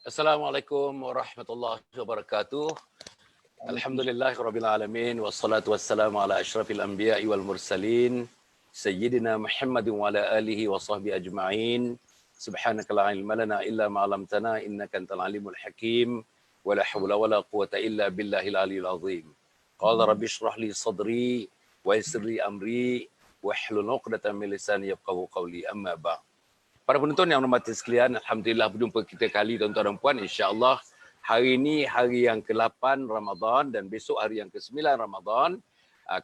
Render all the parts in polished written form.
Assalamualaikum warahmatullahi wabarakatuh. Alhamdulillahirabbil alamin wassalatu wassalamu ala asyrafil anbiya'i wal mursalin sayyidina Muhammadin wa ala alihi wa sahbihi ajma'in. Subhanaka la ilma lana illa ma 'allamtana innaka antal alimul hakim. Wa la haula wa la quwwata illa billahil aliyyil azim. Qala rabbi shrah li sadri wa yassir li amri wahlul 'uqdatam min lisani yafqahu qawli. Amma ba'd. Para penonton yang hormati sekalian, alhamdulillah berjumpa kita kali tuan-tuan dan puan. Insya-Allah hari ini hari yang ke-8 Ramadan dan besok hari yang ke-9 Ramadan.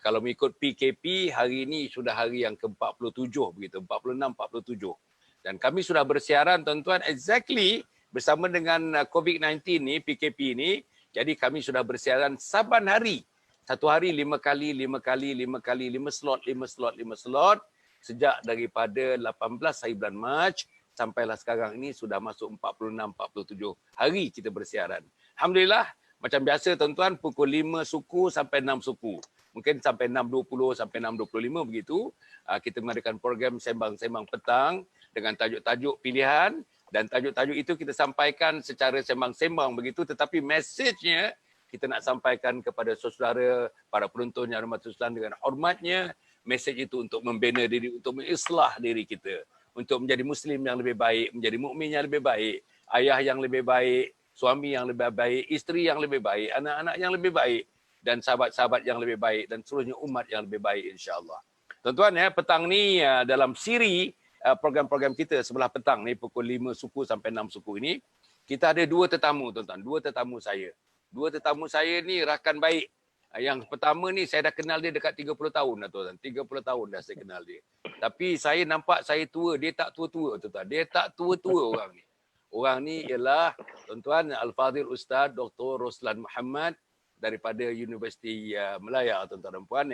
Kalau mengikut PKP, hari ini sudah hari yang ke-47 begitu, 46 47. Dan kami sudah bersiaran tuan-tuan exactly bersama dengan COVID-19 ni, PKP ni. Jadi kami sudah bersiaran saban hari. Satu hari 5 kali, 5 kali, 5 kali, 5 slot, 5 slot, 5 slot. Sejak daripada 18 hari bulan Mac sampailah sekarang ini sudah masuk 46-47 hari kita bersiaran. Alhamdulillah, macam biasa tuan-tuan, pukul 5 suku sampai 6 suku. Mungkin sampai 6.20 sampai 6.25 begitu. Kita mengadakan program sembang-sembang petang dengan tajuk-tajuk pilihan dan tajuk-tajuk itu kita sampaikan secara sembang-sembang begitu, tetapi mesejnya kita nak sampaikan kepada saudara para penonton yang hormat Islam dengan hormatnya. Mesej itu untuk membina diri, untuk mengislah diri kita, untuk menjadi Muslim yang lebih baik, menjadi mukmin yang lebih baik, ayah yang lebih baik, suami yang lebih baik, isteri yang lebih baik, anak-anak yang lebih baik, dan sahabat-sahabat yang lebih baik, dan seluruhnya umat yang lebih baik insya-Allah. Tuan-tuan ya, petang ni dalam siri program-program kita sebelah petang ni pukul 5 suku sampai 6 suku ini, kita ada dua tetamu tuan-tuan, dua tetamu saya. Dua tetamu saya ni rakan baik. Yang pertama ni saya dah kenal dia dekat 30 tahun dah tuan-tuan. 30 tahun dah saya kenal dia. Tapi saya nampak saya tua, dia tak tua-tua tuan-tuan. Dia tak tua-tua orang ni. Orang ni ialah tuan-tuan Al-Fadhil Ustaz Dr. Roslan Muhammad daripada Universiti Melaya tuan-tuan dan puan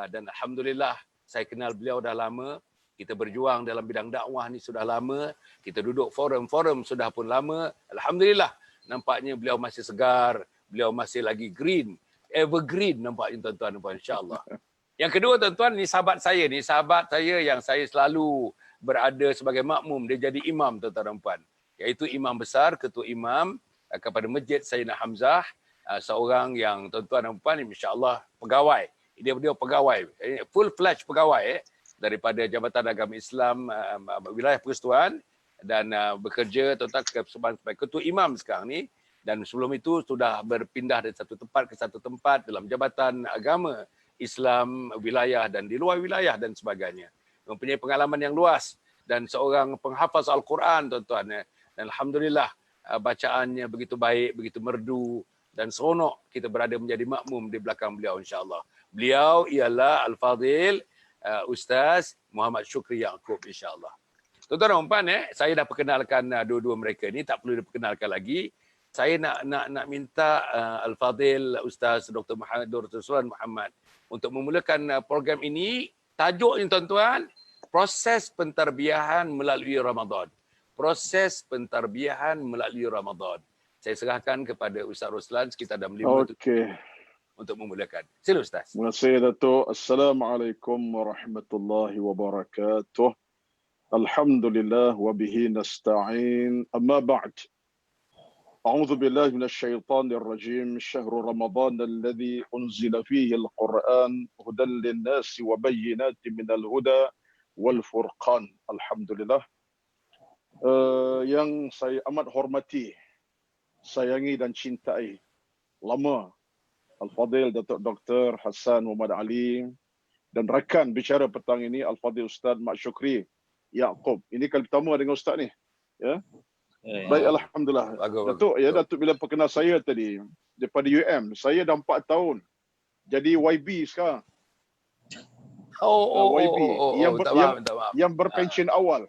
dan alhamdulillah saya kenal beliau dah lama. Kita berjuang dalam bidang dakwah ni sudah lama. Kita duduk forum-forum sudah pun lama. Alhamdulillah nampaknya beliau masih segar, beliau masih lagi green. Evergreen nampaknya tuan-tuan dan puan, insya-Allah. Yang kedua tuan-tuan, ni sahabat saya yang saya selalu berada sebagai makmum, dia jadi imam tuan-tuan dan puan. Iaitu imam besar, ketua imam kepada Masjid Sayyidina Hamzah, seorang yang tuan-tuan dan puan insya-Allah pegawai. Dia pegawai, full fledged pegawai daripada Jabatan Agama Islam wilayah Persekutuan dan bekerja tuan-tuan sebagai ketua imam sekarang ni. Dan sebelum itu sudah berpindah dari satu tempat ke satu tempat dalam Jabatan Agama Islam wilayah dan di luar wilayah dan sebagainya. Mempunyai pengalaman yang luas dan seorang penghafaz Al-Quran tuan-tuan. Dan alhamdulillah bacaannya begitu baik, begitu merdu dan seronok kita berada menjadi makmum di belakang beliau insya-Allah. Beliau ialah Al-Fadhil Ustaz Muhammad Syukri Yaakob insya-Allah. Tuan-tuan dan puan saya dah perkenalkan dua-dua mereka ni, tak perlu diperkenalkan lagi. Saya nak minta Al-Fadhil Ustaz Dr. Roslan Muhammad untuk memulakan program ini. Tajuknya tuan-tuan, proses pentarbiyahan melalui Ramadan. Proses pentarbiyahan melalui Ramadan. Saya serahkan kepada Ustaz Roslan sekitar dalam 5 minit untuk memulakan. Sila Ustaz. Terima kasih Datuk. Assalamualaikum warahmatullahi wabarakatuh. Alhamdulillah wa bihi nasta'in. Amma ba'd. أعوذ بالله من الشيطان الرجيم شهر رمضان الذي أنزل فيه القرآن هدى للناس وبينات من الهدى والفرقان. Alhamdulillah. Yang saya amat hormati, sayangi dan cintai lama Al-Fadhil Datuk Dr. Hassan Muhammad Ali dan rakan bicara petang ini Al-Fadhil Ustaz Mak Syukri Yaakob. Ini kali pertama dengan Ustaz ni. Ya. Baik, alhamdulillah. Datuk, Datuk bila perkenal saya tadi daripada UM, saya dah 4 tahun jadi YB sekarang. YB yang berpension awal.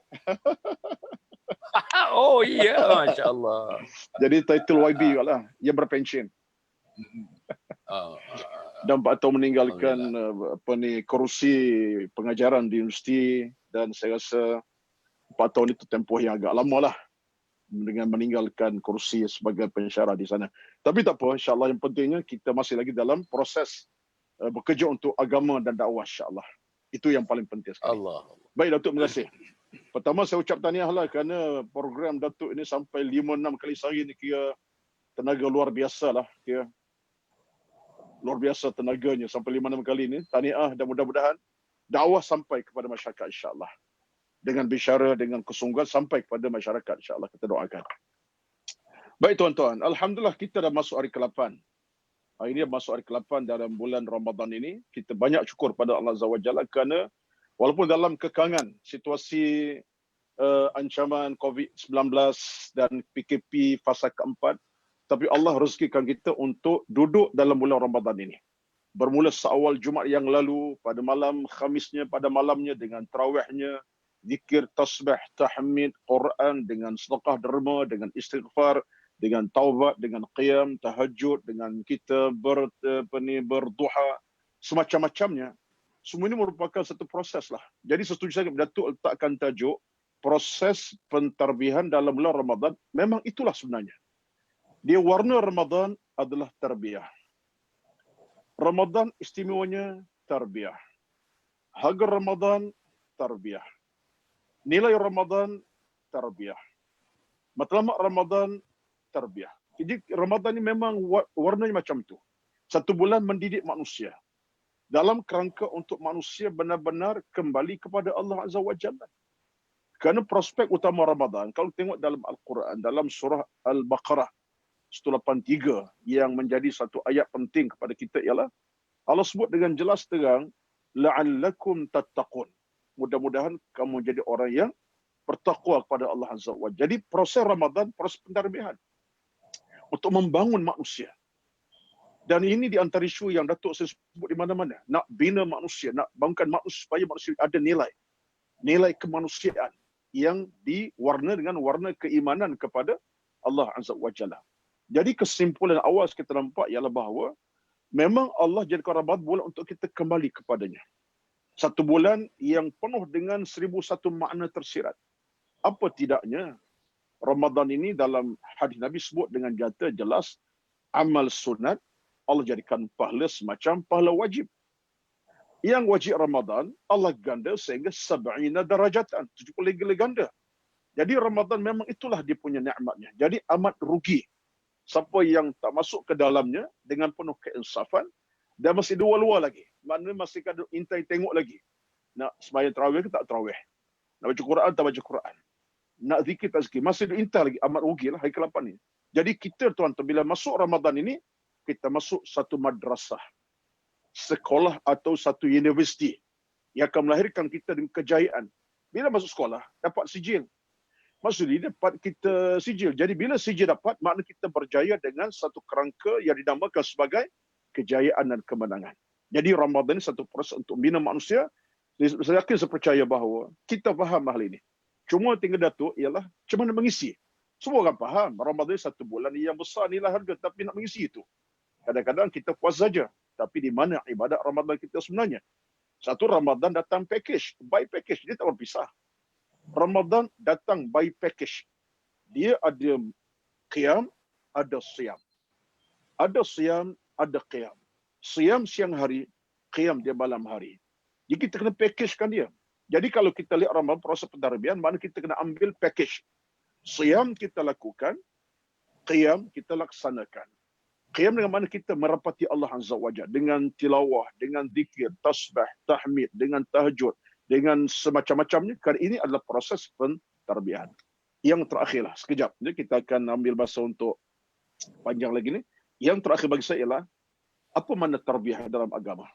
Oh iya, masya-Allah. Jadi title YB lah, yang berpension. Dan 4 tahun meninggalkan kerusi pengajaran di universiti dan saya rasa 4 tahun itu tempoh yang agak lama lah dengan meninggalkan kursi sebagai pensyarah di sana. Tapi tak apa, insya-Allah yang pentingnya kita masih lagi dalam proses bekerja untuk agama dan dakwah insya-Allah. Itu yang paling penting sekali. Allah. Baik Datuk, terima kasih. Pertama saya ucap tahniahlah kerana program Datuk ini sampai 5-6 kali sehari ni kira tenaga luar biasa lah. Kira luar biasa tenaganya sampai 5-6 kali ni. Tahniah dan mudah-mudahan dakwah sampai kepada masyarakat insya-Allah. Dengan bisyara, dengan kesungguhan sampai kepada masyarakat insya-Allah, kita doakan. Baik tuan-tuan, alhamdulillah kita dah masuk hari ke-8. Hari ini masuk hari ke-8 dalam bulan Ramadan ini. Kita banyak syukur pada Allah Azza wa Jalla kerana walaupun dalam kekangan situasi ancaman COVID-19 dan PKP fasa keempat, tapi Allah rezekikan kita untuk duduk dalam bulan Ramadan ini. Bermula seawal Jumaat yang lalu, pada malam Khamisnya, pada malamnya dengan tarawihnya, zikir, tasbih, tahmid, Quran, dengan sedekah derma, dengan istighfar, dengan taubat, dengan qiyam, tahajud, dengan kita berduha, semacam-macamnya. Semua ini merupakan satu proses lah. Jadi setuju saya Datuk letakkan tajuk proses pentarbihan dalam bulan Ramadan. Memang itulah sebenarnya. Dia warna Ramadan adalah tarbiyah. Ramadan istimewanya tarbiyah. Harga Ramadan tarbiyah. Nilai Ramadan tarbiyah. Matlamat Ramadan tarbiyah. Jadi Ramadan ini memang warnanya macam tu. Satu bulan mendidik manusia dalam kerangka untuk manusia benar-benar kembali kepada Allah Azza wa Jalla. Kerana prospek utama Ramadan, kalau tengok dalam Al-Quran, dalam surah Al-Baqarah 183 yang menjadi satu ayat penting kepada kita ialah Allah sebut dengan jelas terang, la'allakum tattaqun. Mudah-mudahan kamu jadi orang yang bertakwa kepada Allah Azza wa Jalla. Jadi proses Ramadan, proses pentarbihan untuk membangun manusia. Dan ini di antara isu yang Datuk saya sebut di mana-mana. Nak bina manusia, nak bangunkan manusia supaya manusia ada nilai. Nilai kemanusiaan yang diwarna dengan warna keimanan kepada Allah Azza wa Jalla. Jadi kesimpulan awal kita nampak ialah bahawa memang Allah jadikan Ramadan bulan untuk kita kembali kepadanya. Satu bulan yang penuh dengan 1001 makna tersirat. Apa tidaknya Ramadan ini dalam hadis Nabi sebut dengan nyata jelas amal sunat Allah jadikan pahala semacam pahala wajib. Yang wajib Ramadan Allah ganda sehingga 70 darajatan, 70 ganda. Jadi Ramadan memang itulah dia punya nikmatnya. Jadi amat rugi siapa yang tak masuk ke dalamnya dengan penuh keinsafan dan masih dua-dua lagi. Maknanya masih ada intai tengok lagi. Nak sembahyang tarawih ke tak tarawih. Nak baca Quran tak baca Quran. Nak zikir tak zikir. Masih diintai lagi. Amat rugilah hari ke-8 ni. Jadi kita tuan-tuan bila masuk Ramadan ini, kita masuk satu madrasah, sekolah atau satu universiti yang akan melahirkan kita dengan kejayaan. Bila masuk sekolah, dapat sijil. Maksudnya dapat kita sijil. Jadi bila sijil dapat, makna kita berjaya dengan satu kerangka yang dinamakan sebagai kejayaan dan kemenangan. Jadi Ramadan ini satu proses untuk bina manusia. Saya yakin, saya percaya bahawa kita faham hal ini. Cuma tinggal Datuk ialah macam mana mengisi. Semua orang faham Ramadan ini satu bulan yang besar nilai harga, tapi nak mengisi itu. Kadang-kadang kita puas saja. Tapi di mana ibadat Ramadan kita sebenarnya? Satu, Ramadan datang package. By package. Dia tak berpisah. Ramadan datang by package. Dia ada qiyam, ada siyam. Ada siyam, ada qiyam. Siyam siang hari, qiyam dia malam hari. Jadi kita kena packagekan dia. Jadi kalau kita lihat Ramadan proses pentarbiyan, mana kita kena ambil package. Siyam kita lakukan, qiyam kita laksanakan. Qiyam dengan mana kita merapati Allah Azza wa Jalla dengan tilawah, dengan zikir, tasbih, tahmid, dengan tahajud, dengan semacam-macamnya. Kerana ini adalah proses pentarbiyan. Yang terakhirlah, sekejap. Jadi kita akan ambil masa untuk panjang lagi ni. Yang terakhir bagi saya ialah apa makna tarbiyah dalam agama?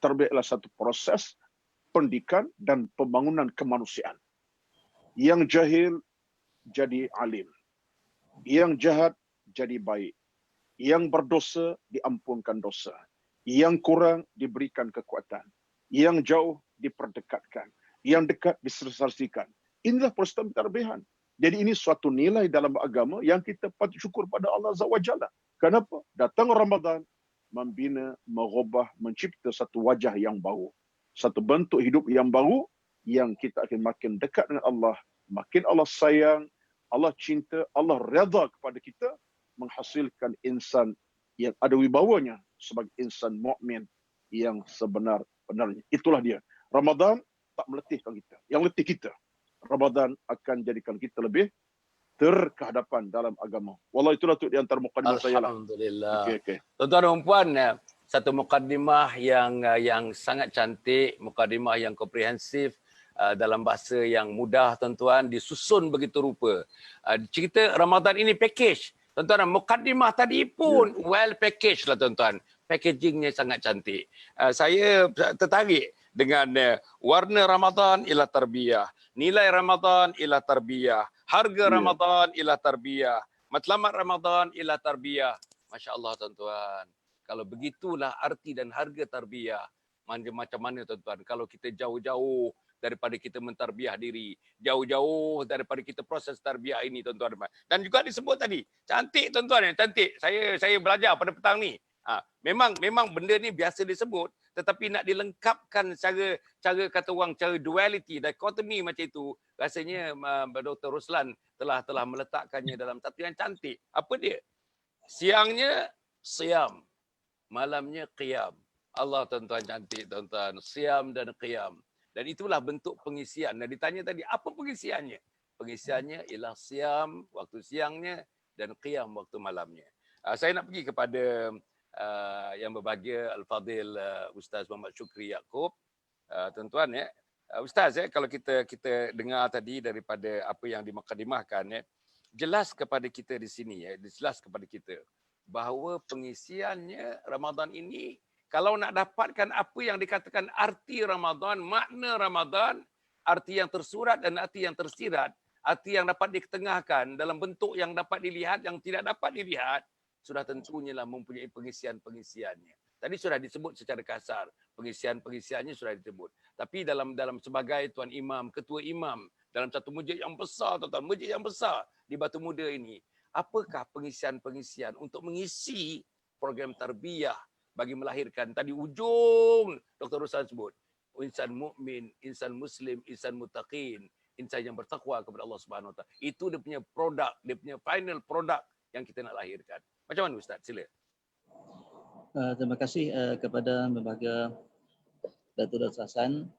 Tarbiyah adalah satu proses pendidikan dan pembangunan kemanusiaan. Yang jahil jadi alim. Yang jahat jadi baik. Yang berdosa diampunkan dosa. Yang kurang diberikan kekuatan. Yang jauh diperdekatkan. Yang dekat diselesaikan. Inilah proses pentarbihan. Jadi ini suatu nilai dalam agama yang kita patut syukur pada Allah Azza wa Jalla. Kenapa? Datang Ramadan membina, merubah, mencipta satu wajah yang baru. Satu bentuk hidup yang baru yang kita akan makin dekat dengan Allah. Makin Allah sayang, Allah cinta, Allah redha kepada kita, menghasilkan insan yang ada wibawanya sebagai insan mukmin yang sebenar-benarnya. Itulah dia. Ramadan tak meletihkan kita. Yang letih kita. Ramadan akan jadikan kita lebih terkehadapan dalam agama. Wallah, itulah tu di antara mukadimah saya lah. Alhamdulillah. Okey. Tuan-tuan dan puan, satu mukadimah yang sangat cantik, mukadimah yang komprehensif, dalam bahasa yang mudah, tuan-tuan, disusun begitu rupa. Cerita Ramadan ini package. Tuan-tuan, mukadimah tadi pun well package lah, tuan-tuan. Packagingnya sangat cantik. Saya tertarik dengan warna Ramadan ialah tarbiyah, nilai Ramadan ialah tarbiyah, harga Ramadan ialah tarbiyah, matlamat Ramadan ialah tarbiyah. Masya Allah, tuan-tuan. Kalau begitulah arti dan harga tarbiyah, macam mana, tuan-tuan? Kalau kita jauh-jauh daripada kita mentarbiah diri, jauh-jauh daripada kita proses tarbiyah ini, tuan-tuan. Dan juga disebut tadi, cantik, tuan-tuan, cantik. Saya belajar pada petang ni. Memang benda ni biasa disebut, tetapi nak dilengkapkan cara kata orang, cara duality, dichotomy macam itu, rasanya Dr. Ruslan telah meletakkannya dalam satu yang cantik. Apa dia? Siangnya siam, malamnya qiyam. Allah, tuan-tuan, cantik, tuan-tuan. Siam dan qiyam. Dan itulah bentuk pengisian. Dan ditanya tadi, apa pengisiannya? Pengisiannya ialah siam waktu siangnya dan qiyam waktu malamnya. Saya nak pergi kepada yang berbahagia Al-Fadhil Ustaz Muhammad Syukri Yaakob. Tuan-tuan, Ustaz, kalau kita dengar tadi daripada apa yang dimukadimahkan, jelas kepada kita di sini, jelas kepada kita bahawa pengisiannya Ramadan ini, kalau nak dapatkan apa yang dikatakan arti Ramadan, makna Ramadan, arti yang tersurat dan arti yang tersirat, arti yang dapat diketengahkan dalam bentuk yang dapat dilihat, yang tidak dapat dilihat, sudah tentunya lah mempunyai pengisian-pengisiannya. Tadi sudah disebut secara kasar, pengisian-pengisiannya sudah disebut. Tapi dalam sebagai tuan imam, ketua imam, dalam satu masjid yang besar, tuan-tuan, masjid yang besar di Batu Muda ini, apakah pengisian-pengisian untuk mengisi program tarbiyah bagi melahirkan tadi ujung Dr. Ruslan sebut, insan mukmin, insan muslim, insan muttaqin, insan yang bertakwa kepada Allah Subhanahu Wa Taala. Itu dia punya produk, dia punya final produk yang kita nak lahirkan. Macam mana, Ustaz? Sila. Terima kasih kepada berbahagia Datuk Dr. Hasan,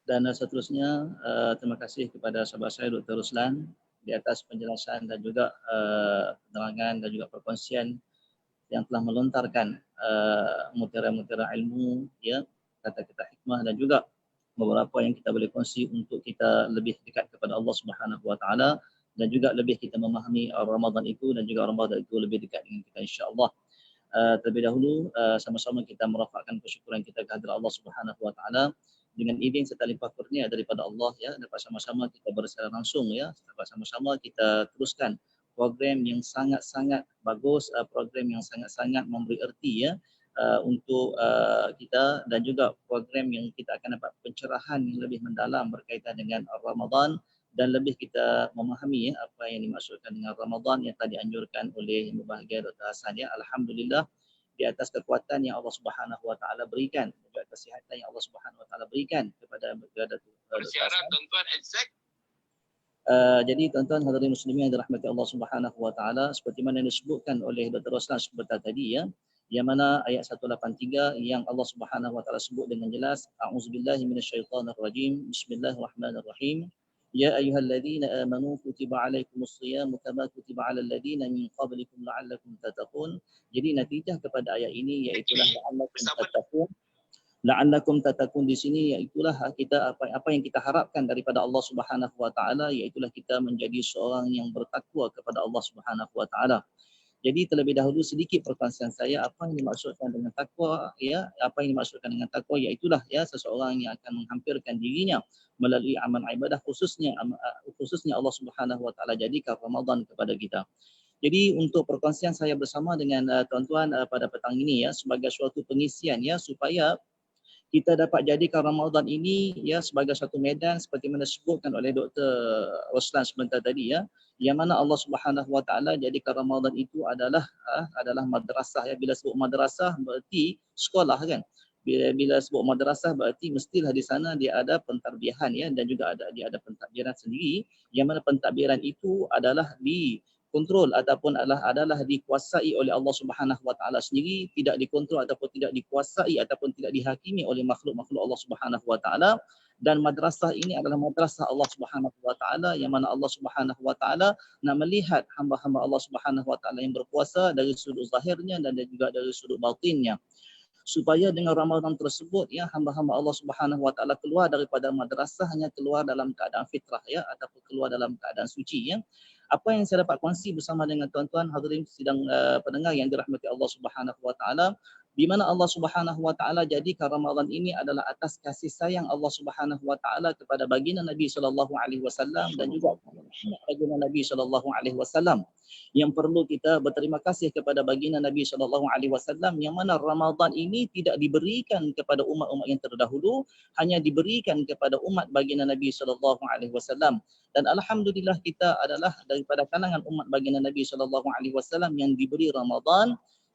dan seterusnya terima kasih kepada sahabat saya Dr. Ruslan di atas penjelasan dan juga penerangan dan juga perkongsian yang telah melontarkan mutiara-mutiara ilmu, kata-kata hikmah, dan juga beberapa yang kita boleh kongsi untuk kita lebih dekat kepada Allah Subhanahu Wa Taala, dan juga lebih kita memahami Ramadan itu, dan juga Ramadan itu lebih dekat dengan kita, insya-Allah. Terlebih dahulu sama-sama kita merafakkan kesyukuran kita kehadirat Allah Subhanahu Wa Taala dengan izin serta limpah kurnia daripada Allah, dapat sama-sama kita bersama langsung, dapat sama-sama kita teruskan program yang sangat-sangat bagus, program yang sangat-sangat memberi erti untuk kita, dan juga program yang kita akan dapat pencerahan yang lebih mendalam berkaitan dengan Ramadan, dan lebih kita memahami apa yang dimaksudkan dengan Ramadan yang tadi anjurkan oleh Yang Berbahagia Dr. Hasan. Alhamdulillah, di atas kekuatan yang Allah Subhanahu Wa Taala berikan, juga kesihatan yang Allah Subhanahu Wa Taala berikan kepada Dr. Persyarat, tuan-tuan, exact. Jadi tuan-tuan hadirin muslimin yang dirahmati Allah Subhanahu Wa Taala, seperti mana yang disebutkan oleh Dr. Ruslan sebentar tadi, yang mana ayat 183 yang Allah Subhanahu Wa Taala sebut dengan jelas, a'udzubillahi minasyaitonirrajim, bismillahirrahmanirrahim, ya ayyuhalladzina amanu kutiba alaikumus shiyamu kama kutiba alal ladzina min qablikum la'allakum tattaqun. Jadi natijah kepada ayat ini iaitu la'allakum tattaqun di sini, iaitulah kita apa yang kita harapkan daripada Allah Subhanahu Wa Taala, iaitulah kita menjadi seorang yang bertakwa kepada Allah Subhanahu Wa Taala. Jadi terlebih dahulu sedikit perkongsian saya apa yang dimaksudkan dengan takwa, apa yang dimaksudkan dengan takwa, iaitulah seseorang yang akan menghampirkan dirinya melalui amal ibadah, khususnya Allah Subhanahu Wa Taala jadikan Ramadan kepada kita. Jadi untuk perkongsian saya bersama dengan tuan-tuan pada petang ini, sebagai suatu pengisian, supaya kita dapat jadikan Ramadan ini sebagai satu medan seperti mana disebutkan oleh Dr. Ruslan sebentar tadi, yang mana Allah Subhanahu Wa Taala jadikan Ramadan itu adalah madrasah. Bila sebut madrasah berarti sekolah, kan. Bila sebut madrasah berarti mestilah di sana dia ada pentadbiran, dan juga dia ada pentadbiran sendiri, yang mana pentadbiran itu adalah kontrol ataupun adalah dikuasai oleh Allah Subhanahu Wa Taala sendiri, tidak dikontrol ataupun tidak dikuasai ataupun tidak dihakimi oleh makhluk-makhluk Allah Subhanahu Wa Taala. Dan madrasah ini adalah madrasah Allah Subhanahu Wa Taala, yang mana Allah Subhanahu Wa Taala nak melihat hamba-hamba Allah Subhanahu Wa Taala yang berpuasa dari sudut zahirnya dan juga dari sudut batinnya, supaya dengan Ramadan tersebut ya hamba-hamba Allah Subhanahu Wa Taala keluar daripada madrasah hanya keluar dalam keadaan fitrah ya, ataupun keluar dalam keadaan suci ya. Apa yang saya dapat kongsi bersama dengan tuan-tuan hadirin sidang pendengar yang dirahmati Allah Subhanahu Wa Taala, di mana Allah Subhanahu Wa Taala jadikan Ramadan ini adalah atas kasih sayang Allah Subhanahu Wa Taala kepada baginda Nabi sallallahu alaihi wasallam dan juga baginda Nabi sallallahu alaihi wasallam. Yang perlu kita berterima kasih kepada baginda Nabi sallallahu alaihi wasallam, yang mana Ramadan ini tidak diberikan kepada umat-umat yang terdahulu, hanya diberikan kepada umat baginda Nabi sallallahu alaihi wasallam. Dan alhamdulillah kita adalah daripada kalangan umat baginda Nabi sallallahu alaihi wasallam yang diberi Ramadan.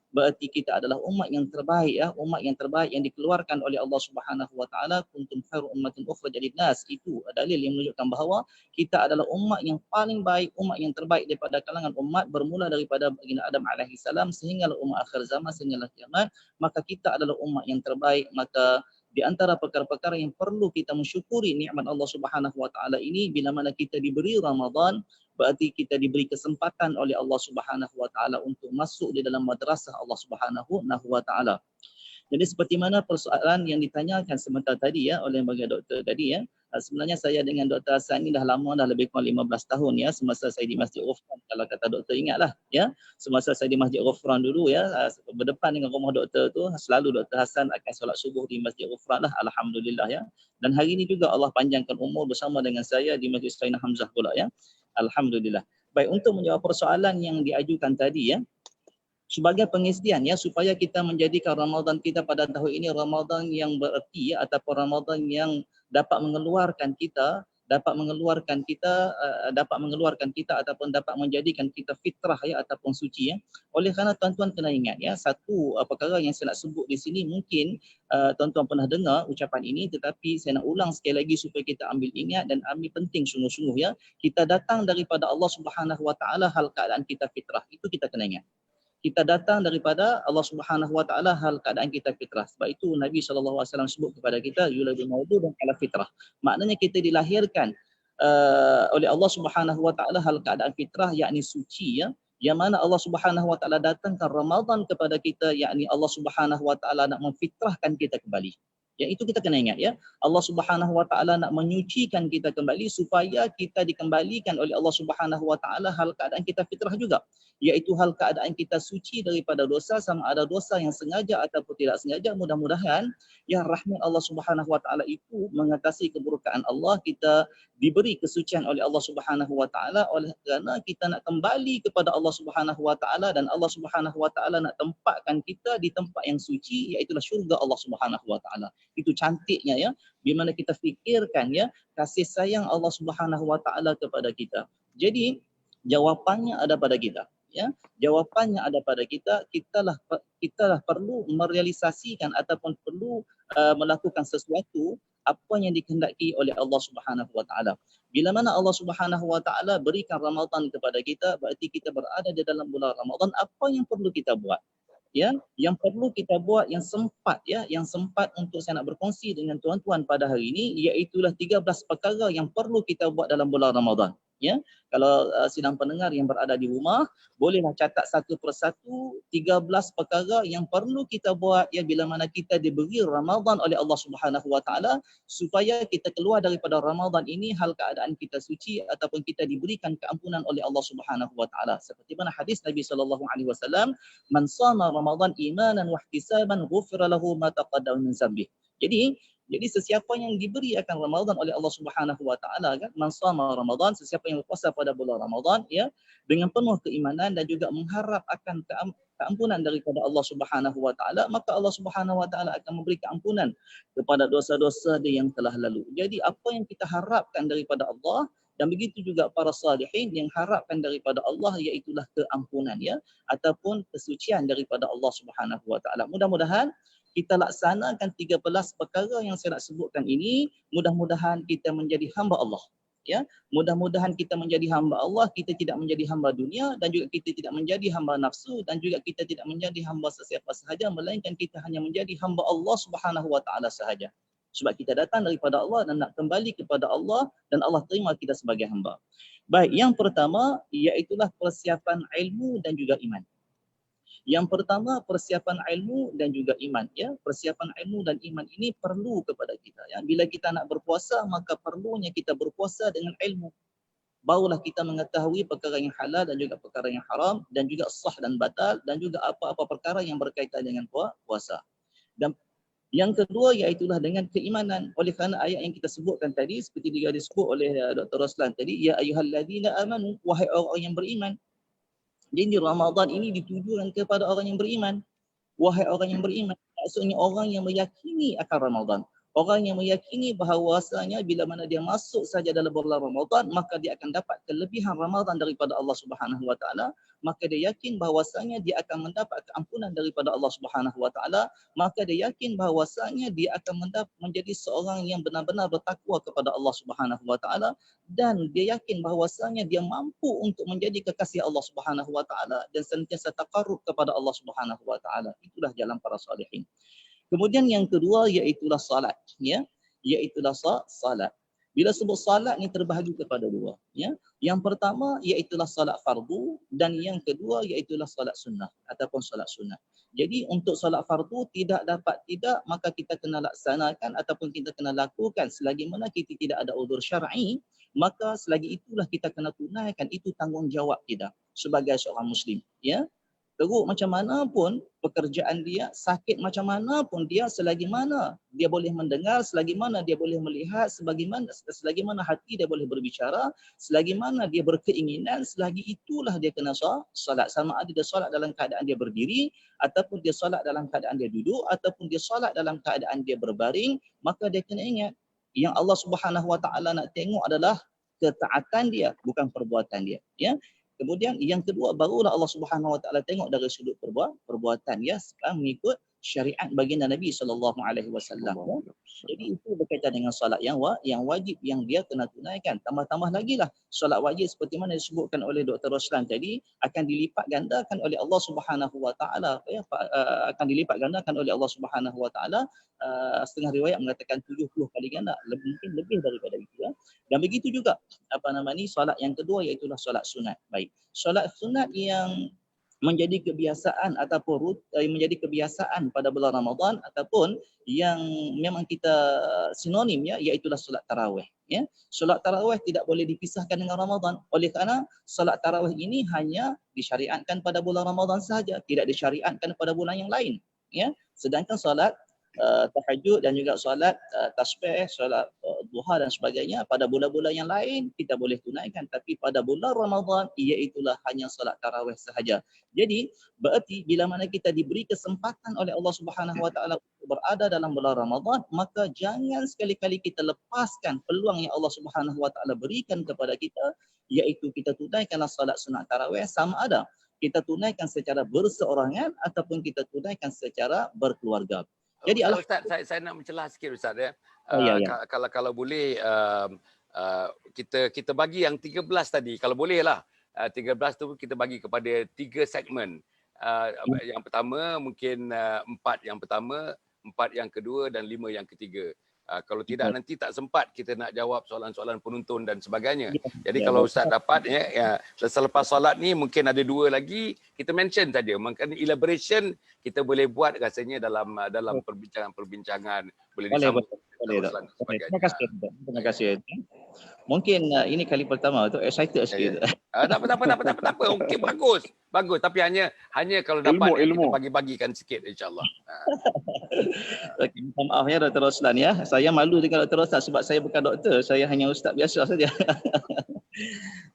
Berarti kita adalah umat yang terbaik ya, umat yang terbaik yang dikeluarkan oleh Allah Subhanahu Wa Taala, kuntum khairu ummatin ukhrajat lin-nas. Itu dalil yang menunjukkan bahawa kita adalah umat yang paling baik, umat yang terbaik daripada kalangan umat, bermula daripada baginda Adam alaihi salam sehingga umat akhir zaman, sehingga kiamat. Maka kita adalah umat yang terbaik. Maka di antara perkara-perkara yang perlu kita mensyukuri nikmat Allah Subhanahu Wa Taala ini, bila mana kita diberi Ramadan, berarti kita diberi kesempatan oleh Allah Subhanahu Wa Taala untuk masuk di dalam madrasah Allah Subhanahu Wa Taala. Jadi seperti mana persoalan yang ditanyakan sebentar tadi ya oleh baginda doktor tadi ya. Sebenarnya saya dengan Dr. Hassan ni dah lama, dah lebih kurang 15 tahun ya, semasa saya di Masjid Ghufran, kalau kata doktor ingatlah ya. Semasa saya di Masjid Ghufran dulu ya, berdepan dengan rumah doktor tu, selalu Dr. Hassan akan solat subuh di Masjid Ghufran lah, alhamdulillah ya. Dan hari ini juga Allah panjangkan umur bersama dengan saya di Masjid Sayyidina Hamzah pula ya. Alhamdulillah. Baik, untuk menjawab persoalan yang diajukan tadi ya, sebagai pengisian ya, supaya kita menjadikan Ramadan kita pada tahun ini Ramadan yang bererti ya, ataupun Ramadan yang dapat mengeluarkan kita ataupun dapat menjadikan kita fitrah ya, ataupun suci ya. Oleh kerana tuan-tuan kena ingat ya, satu perkara yang saya nak sebut di sini, mungkin tuan-tuan pernah dengar ucapan ini, tetapi saya nak ulang sekali lagi supaya kita ambil ingat dan ambil penting sungguh-sungguh ya. Kita datang daripada Allah Subhanahu Wa Taala hal keadaan kita fitrah. Itu kita kena ingat. Kita datang daripada Allah Subhanahu Wa Taala hal keadaan kita fitrah. Sebab itu Nabi sallallahu alaihi wasallam sebut kepada kita yuladul mauludun ala fitrah. Maknanya kita dilahirkan oleh Allah Subhanahu Wa Taala hal keadaan fitrah, yakni suci ya. Yang mana Allah Subhanahu Wa Taala datangkan Ramadan kepada kita, yakni Allah Subhanahu Wa Taala nak memfitrahkan kita kembali. Ya, itu kita kena ingat ya. Allah Subhanahu Wa Taala nak menyucikan kita kembali supaya kita dikembalikan oleh Allah Subhanahu Wa Taala hal keadaan kita fitrah juga, iaitu hal keadaan kita suci daripada dosa, sama ada dosa yang sengaja ataupun tidak sengaja. Mudah-mudahan ya rahmat Allah Subhanahu Wa Taala itu mengatasi keburukan Allah, kita diberi kesucian oleh Allah Subhanahu Wa Taala, oleh kerana kita nak kembali kepada Allah Subhanahu Wa Taala, dan Allah Subhanahu Wa Taala nak tempatkan kita di tempat yang suci, iaitu syurga Allah Subhanahu Wa Taala. Itu cantiknya ya, di mana kita fikirkan ya kasih sayang Allah Subhanahu Wa Taala kepada kita. Jadi jawapannya ada pada kita ya. Jawapannya ada pada kita. Kitalah perlu merealisasikan ataupun perlu melakukan sesuatu apa yang dikehendaki oleh Allah Subhanahu Wa Taala. Bila mana Allah Subhanahu Wa Taala berikan Ramadan kepada kita, berarti kita berada di dalam bulan Ramadan. Apa yang perlu kita buat? Ya, yang perlu kita buat yang sempat ya, yang sempat untuk saya nak berkongsi dengan tuan-tuan pada hari ini, iaitulah 13 perkara yang perlu kita buat dalam bulan Ramadan. Ya, kalau sidang pendengar yang berada di rumah, bolehlah catat satu persatu 13 perkara yang perlu kita buat ya bila mana kita diberi Ramadan oleh Allah Subhanahu Wa Taala, supaya kita keluar daripada Ramadan ini hal keadaan kita suci ataupun kita diberikan keampunan oleh Allah Subhanahu Wa Taala. Seperti mana hadis Nabi sallallahu alaihi wasallam, "Man shama Ramadan imanan wa ihtisaban ghufira lahu ma taqaddama min dzambi." Jadi sesiapa yang diberi akan Ramadan oleh Allah Subhanahu Wa Taala kan, man shama Ramadan, sesiapa yang berpuasa pada bulan Ramadan ya, dengan penuh keimanan dan juga mengharap akan keampunan daripada Allah Subhanahu Wa Taala, maka Allah Subhanahu Wa Taala akan memberi keampunan kepada dosa-dosa dia yang telah lalu. Jadi apa yang kita harapkan daripada Allah, dan begitu juga para salihin yang harapkan daripada Allah, iaitulah keampunan ya, ataupun kesucian daripada Allah Subhanahu Wa Taala. Mudah-mudahan kita laksanakan 13 perkara yang saya nak sebutkan ini, mudah-mudahan kita menjadi hamba Allah Ya, mudah-mudahan kita menjadi hamba Allah, kita tidak menjadi hamba dunia, dan juga kita tidak menjadi hamba nafsu, dan juga kita tidak menjadi hamba sesiapa sahaja, melainkan kita hanya menjadi hamba Allah Subhanahu wa taala sahaja. Sebab kita datang daripada Allah dan nak kembali kepada Allah, dan Allah terima kita sebagai hamba. Baik, yang pertama iaitulah persiapan ilmu dan juga iman. Yang pertama, persiapan ilmu dan juga iman. Ya, persiapan ilmu dan iman ini perlu kepada kita. Ya, bila kita nak berpuasa, maka perlunya kita berpuasa dengan ilmu. Barulah kita mengetahui perkara yang halal dan juga perkara yang haram, dan juga sah dan batal, dan juga apa-apa perkara yang berkaitan dengan puasa. Dan yang kedua iaitulah dengan keimanan. Oleh kerana ayat yang kita sebutkan tadi, seperti juga disebut oleh Dr. Roslan tadi, ya ayyuhallazina amanu, wahai orang yang beriman. Jadi Ramadan ini ditujukan kepada orang yang beriman. Wahai orang yang beriman, maksudnya orang yang meyakini akan Ramadan. Orang yang meyakini bahawasanya bila mana dia masuk saja dalam bulan Ramadan, maka dia akan dapat kelebihan Ramadan daripada Allah Subhanahu wa taala, maka dia yakin bahawasanya dia akan mendapat keampunan daripada Allah Subhanahu wa taala, maka dia yakin bahawasanya dia akan menjadi seorang yang benar-benar bertakwa kepada Allah Subhanahu wa taala, dan dia yakin bahawasanya dia mampu untuk menjadi kekasih Allah Subhanahu wa taala dan sentiasa taqarrub kepada Allah Subhanahu wa taala. Itulah jalan para salihin. Kemudian yang kedua iaitulah salat, ya. Iaitulah salat. Bila sebut salat ni terbahagi kepada dua, ya. Yang pertama iaitulah salat fardu, dan yang kedua iaitulah salat sunnah ataupun salat sunat. Jadi untuk salat fardu tidak dapat tidak, maka kita kena laksanakan ataupun kita kena lakukan selagi mana kita tidak ada uzur syar'i, maka selagi itulah kita kena tunaikan, itu tanggungjawab kita sebagai seorang muslim, ya. Teruk macam mana pun pekerjaan dia, sakit macam mana pun dia, selagi mana dia boleh mendengar, selagi mana dia boleh melihat, selagi mana hati dia boleh berbicara, selagi mana dia berkeinginan, selagi itulah dia kena solat. Sama ada dia solat dalam keadaan dia berdiri, ataupun dia solat dalam keadaan dia duduk, ataupun dia solat dalam keadaan dia berbaring, maka dia kena ingat yang Allah Subhanahu wa taala nak tengok adalah ketaatan dia, bukan perbuatan dia, ya. Kemudian yang kedua, barulah Allah Subhanahu wa taala tengok dari sudut perbuatan, ya, sekarang mengikut syariat baginda Nabi sallallahu alaihi wasallam. Jadi itu berkaitan dengan solat yang wajib yang dia kena tunaikan. Tambah-tambah lagi lah solat wajib seperti mana disebutkan oleh Dr. Roslan tadi, akan dilipat gandakan oleh Allah Subhanahu wa taala, ya, akan dilipat gandakan oleh Allah Subhanahu wa taala. Setengah riwayat mengatakan 70 kali ganda, mungkin lebih daripada itu, ya. Dan begitu juga solat yang kedua iaitulah solat sunat. Baik. Solat sunat yang menjadi kebiasaan ataupun menjadi kebiasaan pada bulan Ramadan, ataupun yang memang kita sinonim, ya, iaitulah solat tarawih, ya. Solat tarawih tidak boleh dipisahkan dengan Ramadan. Oleh kerana solat tarawih ini hanya disyariatkan pada bulan Ramadan sahaja, tidak disyariatkan pada bulan yang lain, ya. Sedangkan solat tahajud dan juga solat tasbih, solat duha dan sebagainya pada bulan-bulan yang lain kita boleh tunaikan, tapi pada bulan Ramadan iaitulah hanya solat tarawih sahaja. Jadi berarti bila mana kita diberi kesempatan oleh Allah Subhanahu wa taala berada dalam bulan Ramadan, maka jangan sekali-kali kita lepaskan peluang yang Allah Subhanahu wa taala berikan kepada kita, iaitu kita tunaikanlah solat sunat tarawih, sama ada kita tunaikan secara berseorangan ataupun kita tunaikan secara berkeluarga. Jadi Ustaz, saya nak mencelah sikit Ustaz, ya. Kalau boleh kita bagi yang 13 tadi, kalau boleh lah. 13 tu kita bagi kepada 3 segmen. Yang pertama mungkin 4 yang pertama, 4 yang kedua dan 5 yang ketiga. Kalau tidak nanti tak sempat kita nak jawab soalan-soalan penonton dan sebagainya. Jadi kalau Ustaz dapat, ya, selepas solat ni mungkin ada 2 lagi, kita mention saja. Mungkin elaboration kita boleh buat rasanya dalam perbincangan boleh disambung. Boleh. Terima kasih. Mungkin ini kali pertama tu excited sikit. Tak apa. Okey, bagus. Tapi hanya kalau dapat kita bagi-bagikan sikit insya-Allah. Okey, minta maaf ya Dr. Roslan, ya. Saya malu dengan Dr. Roslan sebab saya bukan doktor, saya hanya ustaz biasa saja.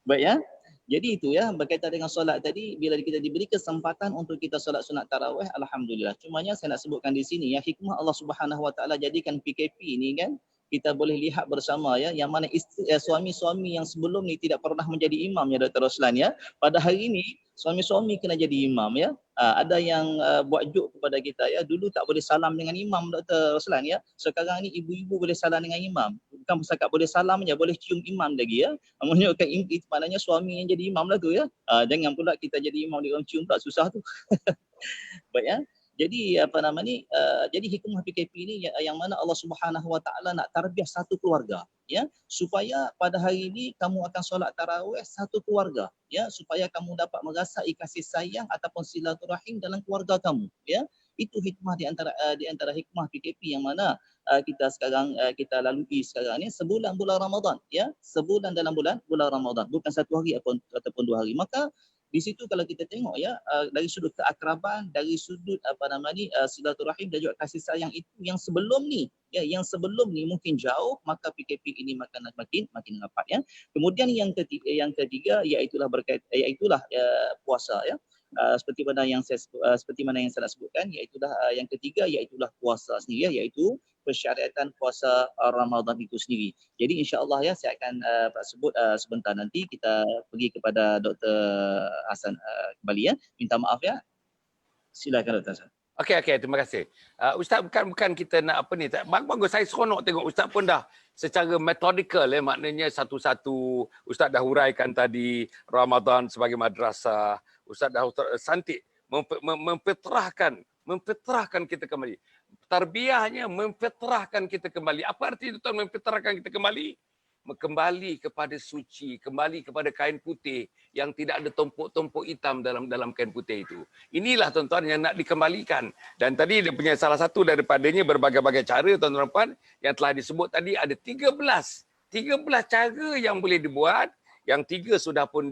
Baik, ya. Jadi itu, ya, berkaitan dengan solat tadi, bila kita diberi kesempatan untuk kita solat sunat tarawih, alhamdulillah. Cumanya saya nak sebutkan di sini, ya, hikmah Allah Subhanahu wa taala jadikan PKP ni kan, kita boleh lihat bersama, ya, yang mana suami-suami yang sebelum ni tidak pernah menjadi imam, ya Dr. Roslan, ya. Pada hari ini suami-suami kena jadi imam ya. Ada yang buat joke kepada kita ya, dulu tak boleh salam dengan imam Dr. Roslan ya. Sekarang ni ibu-ibu boleh salam dengan imam. Bukan setakat boleh salam je, boleh cium imam lagi ya. Menunjukkan itu maknanya suami yang jadi imam lah tu ya. Jangan pula kita jadi imam dia orang cium tak, susah tu. Baik ya. Jadi apa nama ni, jadi hikmah PKP ni yang mana Allah Subhanahu Wa Taala nak tarbiyah satu keluarga ya, supaya pada hari ini kamu akan solat tarawih satu keluarga ya, supaya kamu dapat merasai kasih sayang ataupun silaturahim dalam keluarga kamu ya. Itu hikmah di antara hikmah PKP yang mana kita sekarang kita lalui sekarang ni sebulan bulan Ramadan ya, sebulan dalam bulan Ramadan, bukan satu hari ataupun 2 hari. Maka di situ kalau kita tengok ya, dari sudut keakraban, dari sudut silaturahim dan juga kasih sayang itu yang sebelum ni ya, yang sebelum ni mungkin jauh, maka PKP ini makin rapat ya. Kemudian yang ketiga iaitulah puasa ya. Seperti mana yang saya sebutkan, iaitulah yang ketiga iaitulah puasa sendiri ya, iaitu persyaratan puasa Ramadan itu sendiri. Jadi insya-Allah ya, saya akan sebut sebentar nanti. Kita pergi kepada Dr. Hasan kembali ya. Minta maaf ya. Silakan Dr. Hasan. Okey, terima kasih. Ustaz, bukan kita nak apa ni, bagus, saya seronok tengok Ustaz pun dah secara metodikal maknanya satu-satu Ustaz dah huraikan tadi Ramadan sebagai madrasah. Ustaz dah santik memfitrahkan kita kembali. Tarbiyahnya memfitrahkan kita kembali. Apa arti itu tuan, memfitrahkan kita kembali? Kembali kepada suci, kembali kepada kain putih yang tidak ada tumpuk-tumpuk hitam dalam kain putih itu. Inilah tuan-tuan yang nak dikembalikan. Dan tadi dia punya salah satu daripadanya berbagai-bagai cara tuan-tuan puan yang telah disebut tadi, ada 13 cara yang boleh dibuat. Yang 3 sudah pun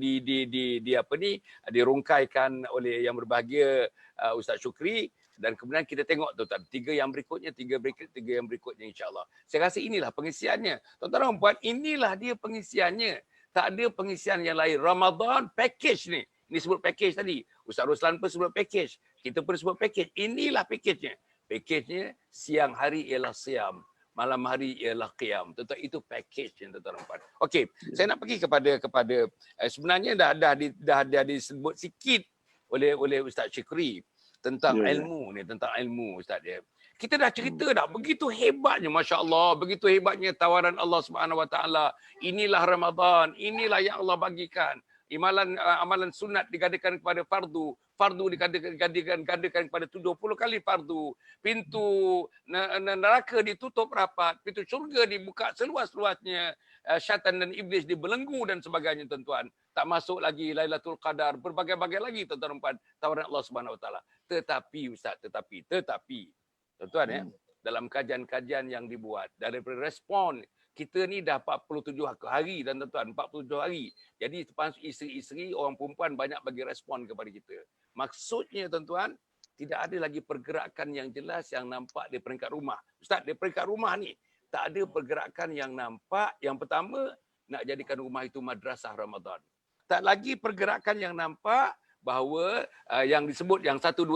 dirungkaikan oleh yang berbahagia Ustaz Syukri. Dan kemudian kita tengok tuan-tuan, 3 yang berikutnya, 3 yang berikutnya insya-Allah. Saya rasa inilah pengisiannya. Tuan-tuan dan puan, inilah dia pengisiannya. Tak ada pengisian yang lain. Ramadan package ni. Ini sebut package tadi. Ustaz Roslan pun sebut package. Kita pun sebut package. Inilah package-nya. Package-nya siang hari ialah siam, malam hari ialah qiyam. Tuan-tuan, itu package yang tuan-tuan nampak. Okey, saya nak pergi kepada sebenarnya dah disebut sikit oleh Ustaz Syukri tentang ilmu ni, tentang ilmu Ustaz dia. Kita dah cerita dah begitu hebatnya, masya-Allah, begitu hebatnya tawaran Allah Subhanahu Wa Taala. Inilah Ramadan, inilah yang Allah bagikan. Amalan sunat digadekan kepada fardu, fardu digadekan kepada 70 kali fardu. Pintu neraka ditutup rapat, pintu syurga dibuka seluas-luasnya. Syaitan dan iblis dibelenggu dan sebagainya tuan-tuan. Tak masuk lagi Lailatul Qadar, berbagai-bagai lagi tuan-tuan tawaran Allah Subhanahu Wa Taala. Tetapi Ustaz, tuan-tuan ya, dalam kajian-kajian yang dibuat daripada respon kita ni dah 47 hari dan tuan-tuan, 47 hari. Jadi termasuk isteri-isteri, orang perempuan banyak bagi respon kepada kita. Maksudnya tuan-tuan, tidak ada lagi pergerakan yang jelas yang nampak di peringkat rumah. Ustaz, di peringkat rumah ni tak ada pergerakan yang nampak. Yang pertama, nak jadikan rumah itu madrasah Ramadan. Tak lagi pergerakan yang nampak bahawa yang 1, 2,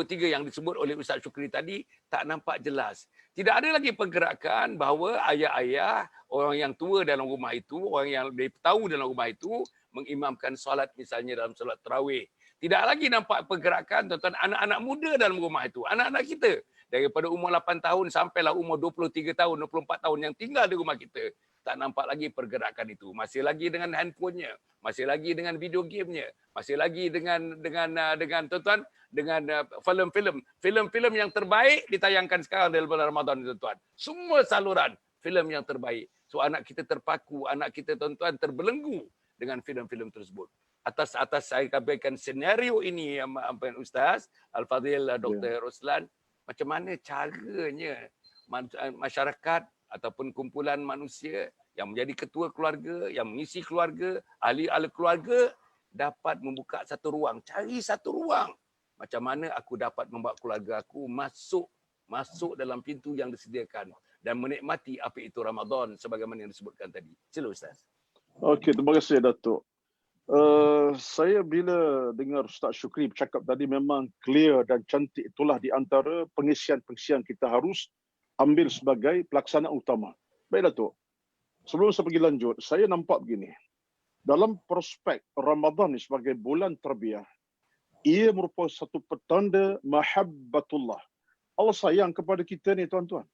3 yang disebut oleh Ustaz Syukri tadi tak nampak jelas. Tidak ada lagi pergerakan bahawa ayah-ayah, orang yang tua dalam rumah itu, orang yang tahu dalam rumah itu mengimamkan solat misalnya dalam solat tarawih. Tidak lagi nampak pergerakan tuan-tuan anak-anak muda dalam rumah itu. Anak-anak kita daripada umur 8 tahun sampailah umur 23 tahun, 24 tahun yang tinggal di rumah kita. Tak nampak lagi pergerakan itu. Masih lagi dengan handphonenya, masih lagi dengan video gamenya, masih lagi dengan tuan-tuan dengan filem-filem yang terbaik ditayangkan sekarang dalam bulan Ramadan tuan-tuan. Semua saluran filem yang terbaik. So anak kita terpaku, anak kita tuan-tuan terbelenggu dengan filem-filem tersebut. Atas saya kabarkan senario ini Ustaz Al-Fadhil Dr. Roslan, macam mana caranya masyarakat ataupun kumpulan manusia yang menjadi ketua keluarga, yang mengisi keluarga, ahli-ahli keluarga dapat membuka satu ruang, cari satu ruang. Macam mana aku dapat membawa keluarga aku masuk dalam pintu yang disediakan dan menikmati apa itu Ramadan sebagaimana yang disebutkan tadi. Sila Ustaz. Okey, terima kasih Datuk. Saya bila dengar Ustaz Syukri bercakap tadi memang clear dan cantik. Itulah di antara pengisian-pengisian kita harus ambil sebagai pelaksanaan utama. Baik Datuk, sebelum saya pergi lanjut, saya nampak begini. Dalam prospek Ramadan ni sebagai bulan tarbiyah, Ia merupakan satu petanda mahabbatullah. Allah sayang kepada kita ni tuan-tuan.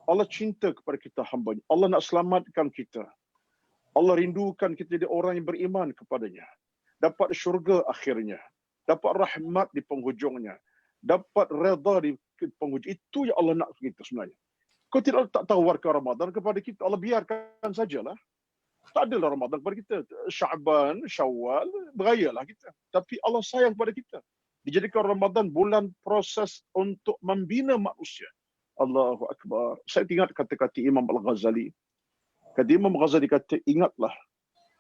Allah cinta kepada kita hamba-Nya. Allah nak selamatkan kita. Allah rindukan kita jadi orang yang beriman kepadanya. Dapat syurga akhirnya. Dapat rahmat di penghujungnya. Dapat redha di penghujung. Itu yang Allah nak kita sebenarnya. Kau tidak tak tawarkan Ramadan kepada kita. Allah biarkan sajalah. Tak adalah Ramadan kepada kita. Sya'ban, Syawal, berayalah kita. Tapi Allah sayang kepada kita. Dijadikan Ramadan bulan proses untuk membina manusia. Allahu Akbar. Saya ingat kata-kata Imam Al-Ghazali. Kata Imam Al-Ghazali kata, ingatlah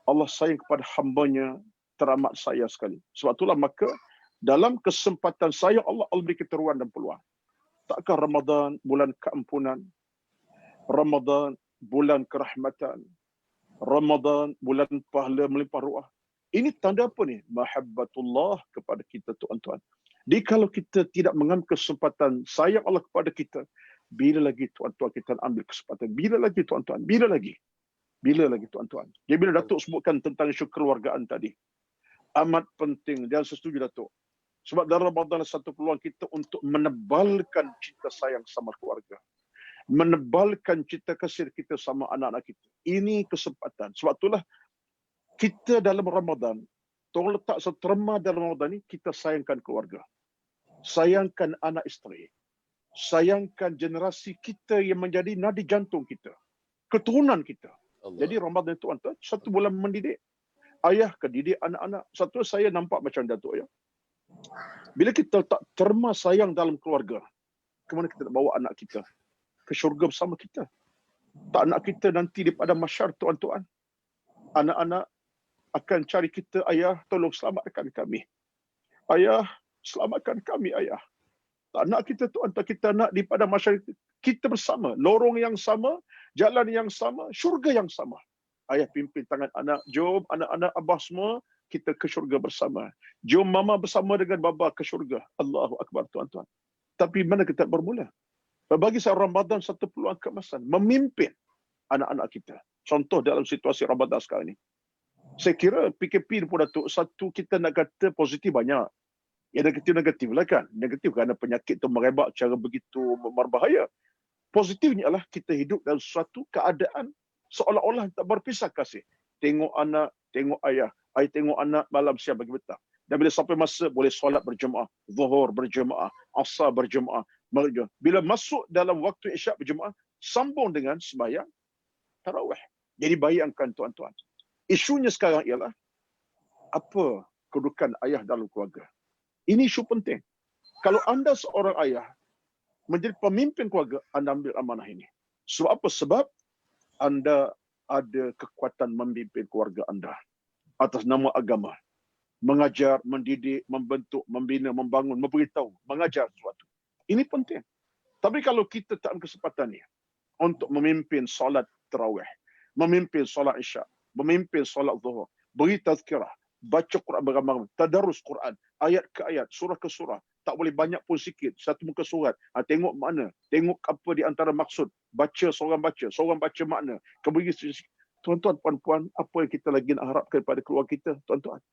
Allah sayang kepada hamba-Nya teramat sayang sekali. Sebab itulah maka dalam kesempatan sayang Allah beri kita ruang dan peluang. Takkah Ramadan bulan keampunan? Ramadan bulan kerahmatan? Ramadan bulan pahala melimpah ruah? Ini tanda apa ni? Mahabbatullah kepada kita tuan-tuan. Jadi kalau kita tidak mengambil kesempatan sayang Allah kepada kita, bila lagi tuan-tuan kita ambil kesempatan? Bila lagi tuan-tuan? Bila lagi? Bila lagi tuan-tuan? Jadi bila Datuk sebutkan tentang isu keluargaan tadi, amat penting dan setuju Datuk. Sebab dalam Ramadan satu peluang kita untuk menebalkan cinta sayang sama keluarga. Menebalkan cinta kasih kita sama anak-anak kita. Ini kesempatan. Sebab itulah kita dalam Ramadan, tolong letak seterma dalam Ramadan ini, kita sayangkan keluarga. Sayangkan anak isteri. Sayangkan generasi kita yang menjadi nadi jantung kita. Keturunan kita. Allah. Jadi Ramadan itu tuan-tuan, satu bulan mendidik. Ayah ke didik anak-anak. Satu saya nampak macam Datuk ya. Bila kita tak terma sayang dalam keluarga, ke mana kita nak bawa anak kita? Ke syurga bersama kita. Tak anak kita nanti di pada masyar tuan-tuan. Anak-anak akan cari kita, ayah tolong selamatkan kami. Ayah, selamatkan kami ayah. Tak nak kita tuan-tuan, kita nak di pada masyarakat kita bersama. Lorong yang sama, jalan yang sama, syurga yang sama. Ayah pimpin tangan anak, jom anak-anak abah semua, kita ke syurga bersama. Jom mama bersama dengan baba ke syurga. Allahu Akbar tuan-tuan. Tapi mana kita bermula? Bagi saya Ramadan satu peluang keemasan. Memimpin anak-anak kita. Contoh dalam situasi Ramadan sekarang ini. Saya kira PKP pun Datuk, satu kita nak kata positif banyak. Ya negatif-negatif lah kan. Negatif kerana penyakit itu merebak cara begitu berbahaya. Positifnya adalah kita hidup dalam suatu keadaan seolah-olah tak berpisah kasih. Tengok anak, tengok ayah. Ayah tengok anak malam siang bagi petang. Dan bila sampai masa boleh solat berjemaah. Zuhur berjemaah. Asar berjemaah. Maghrib. Bila masuk dalam waktu isyak berjemaah, sambung dengan sembahyang tarawih. Jadi bayangkan tuan-tuan. Isunya sekarang ialah apa kedudukan ayah dalam keluarga. Ini isu penting. Kalau anda seorang ayah menjadi pemimpin keluarga, anda ambil amanah ini. Sebab apa? Sebab anda ada kekuatan memimpin keluarga anda atas nama agama. Mengajar, mendidik, membentuk, membina, membangun, memberitahu, mengajar sesuatu. Ini penting. Tapi kalau kita tak ada kesempatan ni untuk memimpin solat tarawih, memimpin solat isyak, memimpin solat zuhur, beri tazkirah, baca Quran beramai-ramai, tadarus Quran, ayat ke ayat, surah ke surah, tak boleh banyak pun sikit, satu muka surat, tengok makna, tengok apa di antara maksud, baca, seorang baca makna, kemudian tuan-tuan, puan-puan, apa yang kita lagi nak harapkan pada keluarga kita, tuan-tuan.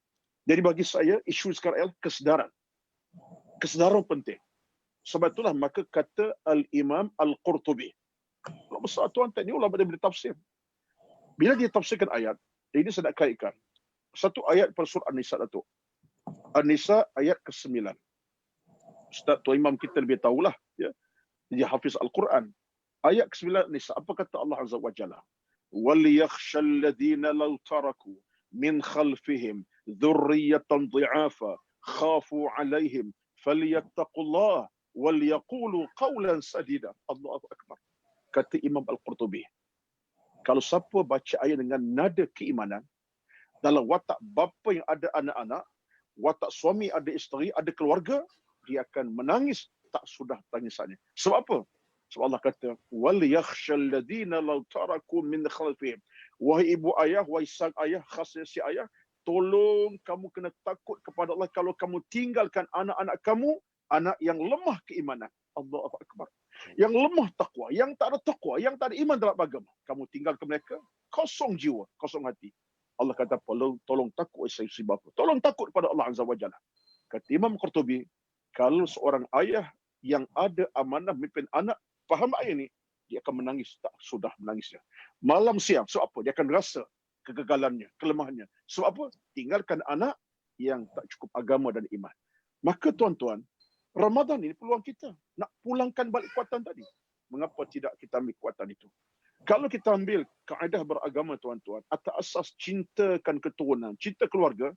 Jadi bagi saya, isu sekarang ialah kesedaran. Kesedaran penting. Sebab itulah maka kata Al-Imam Al-Qurtubi. Kalau besar tuan-tuan, ini ulama dia boleh tafsir. Bila dia tafsirkan ayat, ini saya nak kaitkan. Satu ayat pada surah An-Nisa Datuk. An-Nisa ayat ke-9. Ustaz Tuan Imam kita lebih tahulah. Ya. Dia hafiz Al-Quran. Ayat ke-9 An-Nisa. Apa kata Allah Azza wa Jalla? وَلْيَخْشَ الَّذِينَ لَوْ تَرَكُوا مِنْ خَلْفِهِمْ ذُرِّيَّةً ضِعَافًا خَافُوا عَلَيْهِمْ فَلْيَتَّقُوا اللَّهَ وَلْيَقُولُوا قَوْلًا سَدِيدًا. Allahu Akbar. Kata Imam Al-Qurtubi. Kalau siapa baca ayat dengan nada keimanan, dalam watak bapa yang ada anak-anak, watak suami ada isteri, ada keluarga, dia akan menangis tak sudah tangisannya. Sebab apa? Sebab Allah kata, "Wal yakhshal ladina law taraku min khalfihim." Wahai ibu ayah, wahai sang ayah, khasnya si ayah, tolong kamu kena takut kepada Allah kalau kamu tinggalkan anak-anak kamu, anak yang lemah keimanan. Allahu Akbar. Yang lemah takwa, yang tak ada takwa, yang tak ada iman dalam agama. Kamu tinggalkan mereka, kosong jiwa, kosong hati. Allah kata, tolong takut si bapa. Tolong takut kepada Allah Azza wa Jalla. Kata Imam Qurtubi, kalau seorang ayah yang ada amanah memimpin anak, faham ayat ini, dia akan menangis, tak sudah menangisnya. Malam siang, sebab apa? Dia akan rasa kegagalannya, kelemahannya. Sebab apa? Tinggalkan anak yang tak cukup agama dan iman. Maka tuan-tuan, Ramadan ini peluang kita nak pulangkan balik kekuatan tadi. Mengapa tidak kita ambil kekuatan itu? Kalau kita ambil kaedah beragama tuan-tuan, atas asas cintakan keturunan, cinta keluarga,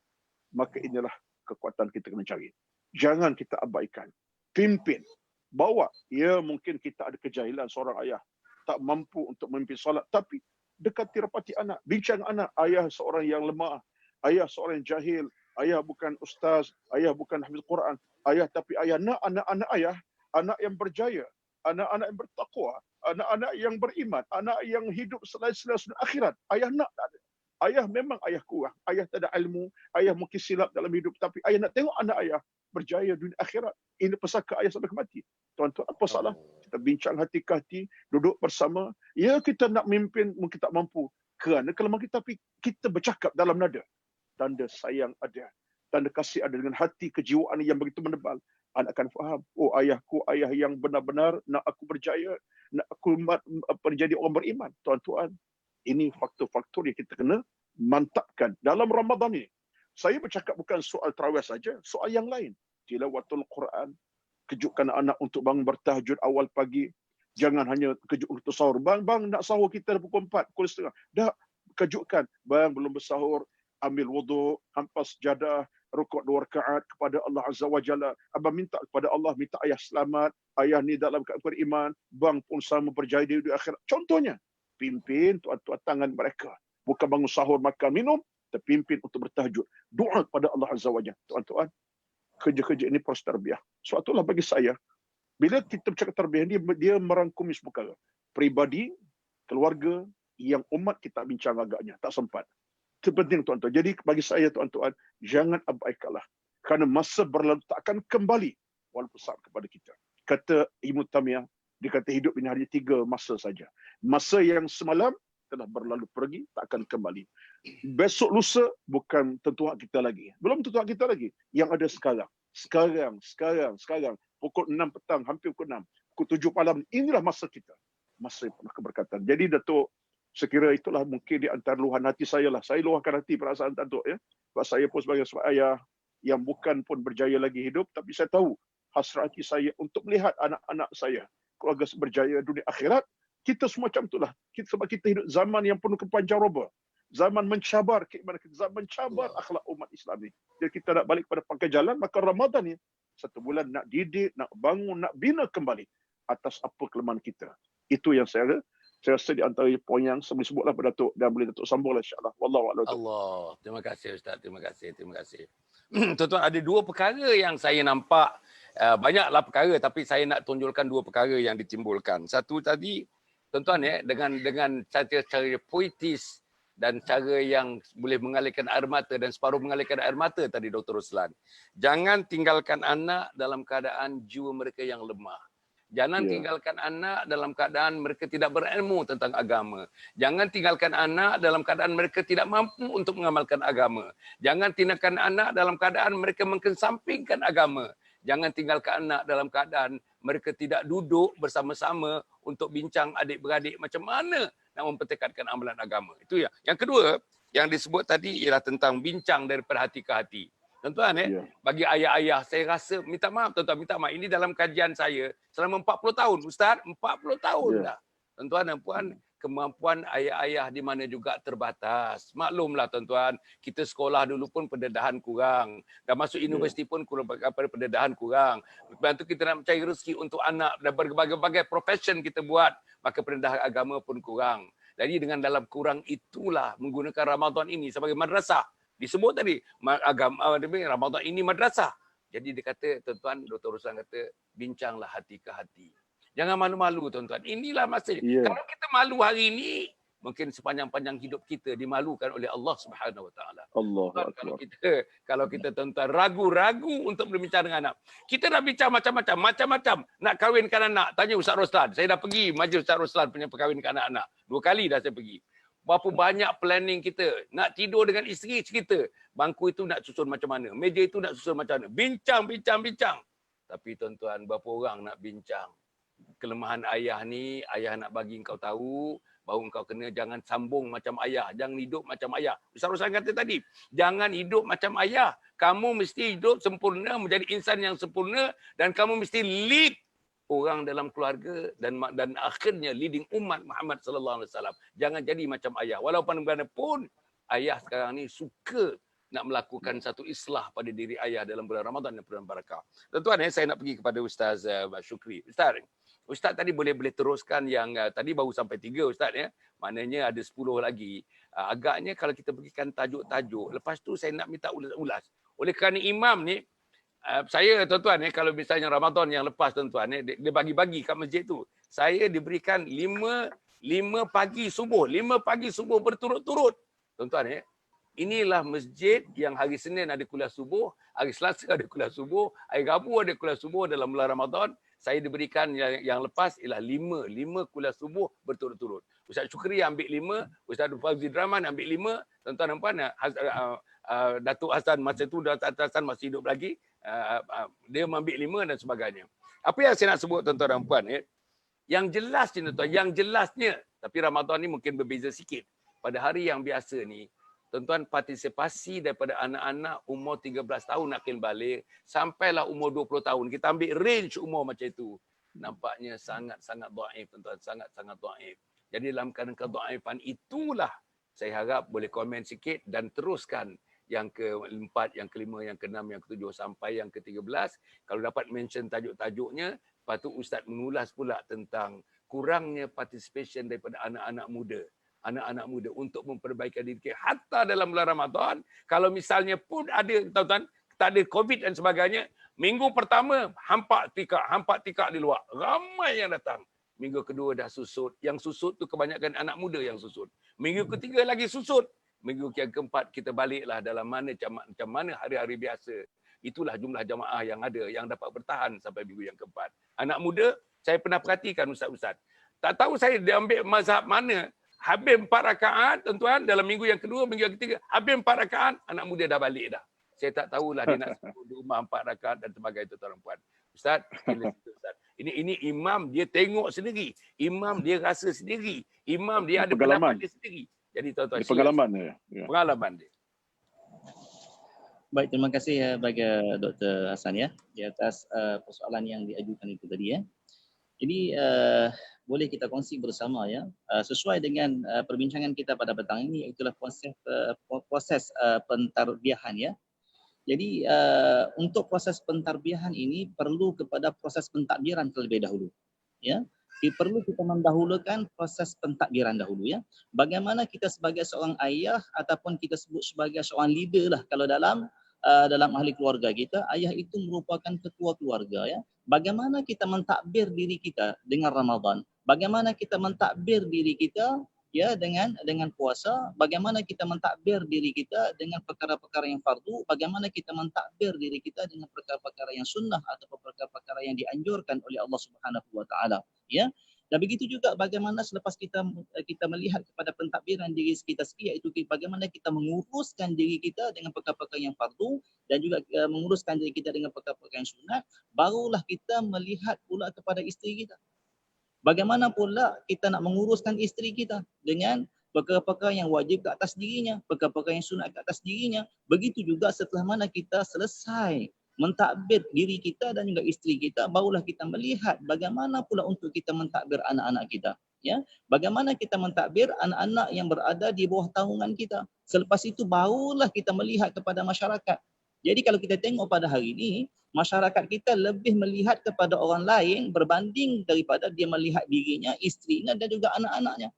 maka inilah kekuatan kita kena cari. Jangan kita abaikan. Pimpin. Bawa. Ya, mungkin kita ada kejahilan seorang ayah. Tak mampu untuk memimpin solat. Tapi dekati rapati anak. Bincang anak. Ayah seorang yang lemah. Ayah seorang yang jahil. Ayah bukan ustaz. Ayah bukan hafiz Quran. Ayah tapi ayah nak anak-anak ayah. Anak yang berjaya. Anak-anak yang bertakwa. Anak-anak yang beriman. Anak yang hidup selain akhirat. Ayah nak tak ada. Ayah memang ayah kurang. Ayah tak ada ilmu. Ayah mungkin silap dalam hidup. Tapi ayah nak tengok anak ayah berjaya dunia akhirat. Ini pesaka ayah sampai mati. Tuan-tuan, apa salah? Kita bincang hati ke hati, duduk bersama. Ya, kita nak memimpin, mungkin tak mampu. Kerana kelemahan kita, tapi kita bercakap dalam nada. Tanda sayang ada. Tanda kasih ada dengan hati kejiwaan yang begitu menebal. Anak akan faham. Oh, ayahku, ayah yang benar-benar nak aku berjaya. Nak aku menjadi orang beriman. Tuan-tuan, ini faktor-faktor yang kita kena mantapkan dalam Ramadan ini. Saya bercakap bukan soal tarawih saja, soal yang lain. Tilawatul Quran, kejutkan anak untuk bangun bertahajud awal pagi. Jangan hanya kejut untuk sahur. Bang, nak sahur kita pukul 4, pukul 3. Dah, kejutkan. Bang, belum bersahur, ambil wuduk, hampas sejadah, rukuk 2 rakaat kepada Allah Azza wa Jalla. Abang minta kepada Allah, minta ayah selamat. Ayah ni dalam keadaan beriman. Bang pun sama berjaya di akhirat. Contohnya, pimpin tuan-tuan tangan mereka. Bukan bangun sahur, makan, minum. Terpimpin untuk bertahajud. Doa kepada Allah Azza wa Jalla. Tuan-tuan, kerja-kerja ini proses tarbiyah. Sebab itulah bagi saya, bila kita bercakap tarbiyah, dia merangkumi semua perkara. Peribadi, keluarga, yang umat kita bincang agaknya. Tak sempat. Itu penting tuan-tuan. Jadi bagi saya tuan-tuan, jangan abaikanlah. Kerana masa berlalu tak akan kembali. Walaupun saat kepada kita. Kata Ibnu Taimiyah, dia kata hidup ini hanya 3 masa saja. Masa yang semalam telah berlalu pergi, tak akan kembali. Besok lusa bukan tentu hak kita lagi. Belum tentu hak kita lagi. Yang ada sekarang. Sekarang. Pukul 6 petang, hampir pukul 6. Pukul 7 malam. Inilah masa kita. Masa yang penuh keberkatan. Jadi Datuk, sekira itulah mungkin di antara luahan hati saya lah. Saya luahkan hati perasaan Datuk. Ya. Sebab saya pun sebagai ayah yang bukan pun berjaya lagi hidup. Tapi saya tahu hasrat hati saya untuk melihat anak-anak saya. Keluarga berjaya dunia akhirat. Kita semua macam itulah. Sebab kita hidup zaman yang penuh kepancaroba. Zaman mencabar keimanan kita. Zaman mencabar akhlak umat Islam ni. Jadi kita nak balik pada pangkal jalan, maka Ramadan ni 1 bulan nak didik, nak bangun, nak bina kembali atas apa kelemahan kita. Itu yang saya rasa di antara poin yang saya boleh sebutlah pada Datuk dan boleh Datuk sambunglah insya-Allah. Wallahu a'lam. Allah. Terima kasih Ustaz. Terima kasih. Tuan-tuan, ada 2 perkara yang saya nampak. Banyaklah perkara, tapi saya nak tunjulkan 2 perkara yang ditimbulkan. Satu tadi, tuan-tuan dengan cara puitis dan cara yang boleh mengalirkan air mata dan separuh mengalirkan air mata tadi Dr. Ruslan. Jangan tinggalkan anak dalam keadaan jiwa mereka yang lemah. Jangan tinggalkan anak dalam keadaan mereka tidak berilmu tentang agama. Jangan tinggalkan anak dalam keadaan mereka tidak mampu untuk mengamalkan agama. Jangan tinggalkan anak dalam keadaan mereka mengesampingkan agama. Jangan tinggalkan anak dalam keadaan mereka tidak duduk bersama-sama untuk bincang adik-beradik macam mana nak mempertekadkan amalan agama. Itu ya. Yang kedua, yang disebut tadi ialah tentang bincang daripada hati ke hati. Tuan-tuan, bagi ayah-ayah, saya rasa, minta maaf tuan-tuan, minta maaf. Ini dalam kajian saya selama 40 tahun. Ustaz, 40 tahun dah. Tuan-tuan dan puan, kemampuan ayah-ayah di mana juga terbatas. Maklumlah tuan-tuan, kita sekolah dulu pun pendedahan kurang. Dan masuk universiti pun pendedahan kurang. Lepas tu kita nak mencari rezeki untuk anak dan berbagai-bagai profession kita buat, maka pendedahan agama pun kurang. Jadi dengan dalam kurang itulah menggunakan Ramadan ini sebagai madrasah. Disebut tadi, agama Ramadan ini madrasah. Jadi dia kata, tuan-tuan, Dr. Ruslan kata, bincanglah hati ke hati. Jangan malu-malu tuan-tuan. Inilah masa. Kalau kita malu hari ini, mungkin sepanjang-panjang hidup kita dimalukan oleh Allah Subhanahu Wa Taala. Kalau kita tuan-tuan ragu-ragu untuk berbincang dengan anak. Kita dah bincang macam-macam. Nak kahwinkan anak, tanya Ustaz Ruslan. Saya dah pergi majlis Ustaz Ruslan punya perkahwinkan anak-anak. 2 kali dah saya pergi. Berapa banyak planning kita. Nak tidur dengan isteri, cerita. Bangku itu nak susun macam mana. Meja itu nak susun macam mana. Bincang. Tapi tuan-tuan, berapa orang nak bincang? Kelemahan ayah ni, ayah nak bagi engkau tahu bahawa engkau kena jangan sambung macam ayah. Jangan hidup macam ayah. Ustaz Roslan kata tadi, jangan hidup macam ayah. Kamu mesti hidup sempurna, menjadi insan yang sempurna dan kamu mesti lead orang dalam keluarga dan akhirnya leading umat Muhammad sallallahu alaihi wasallam. Jangan jadi macam ayah. Walaupun bagaimanapun ayah sekarang ni suka nak melakukan satu islah pada diri ayah dalam bulan Ramadan dan bulan barakah. Tuan-tuan, saya nak pergi kepada Ustaz Syukri. Ustaz tadi boleh teruskan yang tadi baru sampai 3 Ustaz ya. Maknanya ada 10 lagi. Agaknya kalau kita pergikan tajuk-tajuk, lepas tu saya nak minta ulas. Oleh kerana imam ni saya tuan-tuan kalau misalnya Ramadan yang lepas tuan-tuan dia bagi-bagi kat masjid tu. Saya diberikan 5 pagi subuh berturut-turut. Tuan-tuan inilah masjid yang hari Senin ada kuliah subuh, hari Selasa ada kuliah subuh, hari Rabu ada kuliah subuh dalam bulan Ramadan. Saya diberikan yang lepas ialah 5 kuliah subuh berturut-turut. Ustaz Syukri ambil 5, Ustaz Fauzi Draman ambil 5. Tuan-tuan nampak Datuk Hassan masa tu Datuk Hassan masih hidup lagi. Dia mengambil 5 dan sebagainya. Apa yang saya nak sebut tuan-tuan dan puan yang jelas ni tuan, yang jelasnya, tapi Ramadan ni mungkin berbeza sikit. Pada hari yang biasa ni, tuan-tuan, partisipasi daripada anak-anak umur 13 tahun nak balik sampailah umur 20 tahun. Kita ambil range umur macam itu. Nampaknya sangat-sangat dhaif tuan-tuan, sangat-sangat dhaif. Jadi dalam keadaan kedhaifan itulah saya harap boleh komen sikit dan teruskan yang ke-4, yang ke-5, yang ke-6, yang ke-7 sampai yang ke-13. Kalau dapat mention tajuk-tajuknya, lepas tu Ustaz mengulas pula tentang kurangnya participation daripada anak-anak muda untuk memperbaiki diri kita. Hatta dalam bulan Ramadan, kalau misalnya pun ada, tuan-tuan, tak ada COVID dan sebagainya, minggu pertama hampak tikak di luar. Ramai yang datang. Minggu kedua dah susut. Yang susut tu kebanyakan anak muda yang susut. Minggu ketiga lagi susut. Minggu yang keempat kita baliklah dalam macam mana hari-hari biasa. Itulah jumlah jamaah yang ada yang dapat bertahan sampai minggu yang keempat. Anak muda, saya pernah perhatikan ustaz-ustaz. Tak tahu saya dia ambil mazhab mana. Habis 4 rakaat, tuan-tuan, dalam minggu yang kedua, minggu yang ketiga, habis 4 rakaat, anak muda dah balik dah. Saya tak tahulah dia nak sebut di rumah 4 rakaat dan sebagainya, tuan-tuan dan puan. Ustaz, ini imam dia tengok sendiri. Imam dia rasa sendiri. Imam dia ada pendapat dia sendiri. Jadi tuan-tuan, pengalaman dia. Pengalaman dia. Baik, terima kasih bagi Dr. Hassan ya di atas persoalan yang diajukan itu tadi ya. Jadi boleh kita kongsi bersama ya sesuai dengan perbincangan kita pada petang ini, itulah proses pentarbiahan ya. Jadi untuk proses pentarbiahan ini perlu kepada proses pentakbiran terlebih dahulu ya. Perlu kita mendahulukan proses pentakbiran dahulu ya. Bagaimana kita sebagai seorang ayah ataupun kita sebut sebagai seorang leader lah kalau dalam ahli keluarga kita, ayah itu merupakan ketua keluarga ya. Bagaimana kita mentakbir diri kita dengan Ramadan? Bagaimana kita mentakbir diri kita ya dengan puasa? Bagaimana kita mentakbir diri kita dengan perkara-perkara yang fardu? Bagaimana kita mentakbir diri kita dengan perkara-perkara yang sunnah ataupun perkara-perkara yang dianjurkan oleh Allah Subhanahu wa taala ya. Dan begitu juga bagaimana selepas kita melihat kepada pentakbiran diri kita sendiri, iaitu bagaimana kita menguruskan diri kita dengan perkara-perkara yang fardu dan juga menguruskan diri kita dengan perkara-perkara yang sunat, barulah kita melihat pula kepada isteri kita. Bagaimana pula kita nak menguruskan isteri kita dengan perkara-perkara yang wajib ke atas dirinya, perkara-perkara yang sunat ke atas dirinya. Begitu juga setelah mana kita selesai mentakbir diri kita dan juga isteri kita, barulah kita melihat bagaimana pula untuk kita mentakbir anak-anak kita. Ya, bagaimana kita mentakbir anak-anak yang berada di bawah taungan kita. Selepas itu barulah kita melihat kepada masyarakat. Jadi kalau kita tengok pada hari ini, masyarakat kita lebih melihat kepada orang lain berbanding daripada dia melihat dirinya, isterinya dan juga anak-anaknya.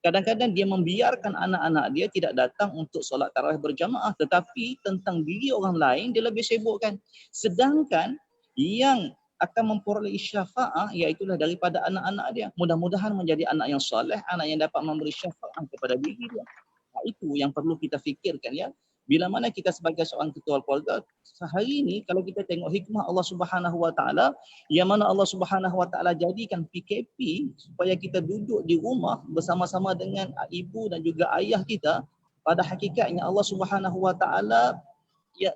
Kadang-kadang dia membiarkan anak-anak dia tidak datang untuk solat tarawih berjamaah, tetapi tentang diri orang lain dia lebih sibukkan. Sedangkan yang akan memperoleh syafaat iaitulah daripada anak-anak dia. Mudah-mudahan menjadi anak yang soleh, anak yang dapat memberi syafaat kepada diri dia. Itu yang perlu kita fikirkan ya. Bila mana kita sebagai seorang ketua keluarga, sehari ini kalau kita tengok hikmah Allah Subhanahu Wa Taala, yang mana Allah Subhanahu Wa Taala jadikan PKP supaya kita duduk di rumah bersama-sama dengan ibu dan juga ayah kita, pada hakikatnya Allah Subhanahu Wa Taala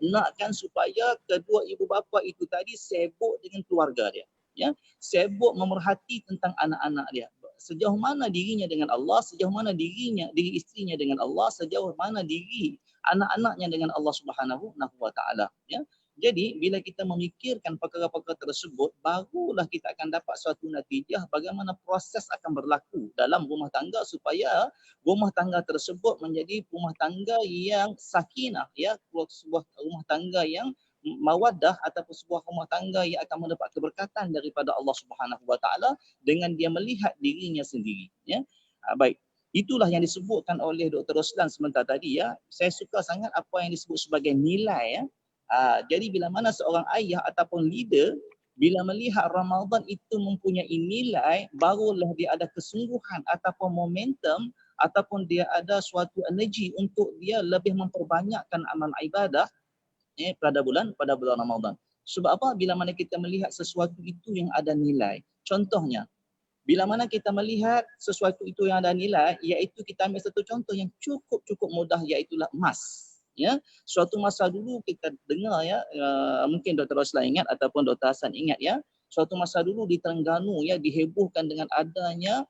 nakkan supaya kedua ibu bapa itu tadi sibuk dengan keluarga dia, ya, sibuk memerhati tentang anak-anak dia. Sejauh mana dirinya dengan Allah, sejauh mana diri isterinya dengan Allah, sejauh mana diri anak-anaknya dengan Allah Subhanahu wa Taala, ya. Jadi bila kita memikirkan perkara-perkara tersebut, barulah kita akan dapat suatu natijah bagaimana proses akan berlaku dalam rumah tangga supaya rumah tangga tersebut menjadi rumah tangga yang sakinah, ya, sebuah rumah tangga yang mawaddah ataupun sebuah rumah tangga yang akan mendapat keberkatan daripada Allah Subhanahu wa Taala dengan dia melihat dirinya sendiri, ya. Baik. Itulah yang disebutkan oleh Dr. Roslan sebentar tadi, ya. Saya suka sangat apa yang disebut sebagai nilai, ya. Jadi bila mana seorang ayah ataupun leader bila melihat Ramadan itu mempunyai nilai, barulah dia ada kesungguhan ataupun momentum ataupun dia ada suatu energi untuk dia lebih memperbanyakkan amal ibadah pada bulan Ramadan. Sebab apa? Bila mana kita melihat sesuatu itu yang ada nilai. Contohnya, bila mana kita melihat sesuatu itu yang ada nilai, iaitu kita ambil satu contoh yang cukup mudah, iaitulah emas. Ya, suatu masa dulu kita dengar, ya, mungkin Dr. Roslan ingat ataupun Dr. Hasan ingat, ya, suatu masa dulu di Terengganu, ya, dihebohkan dengan adanya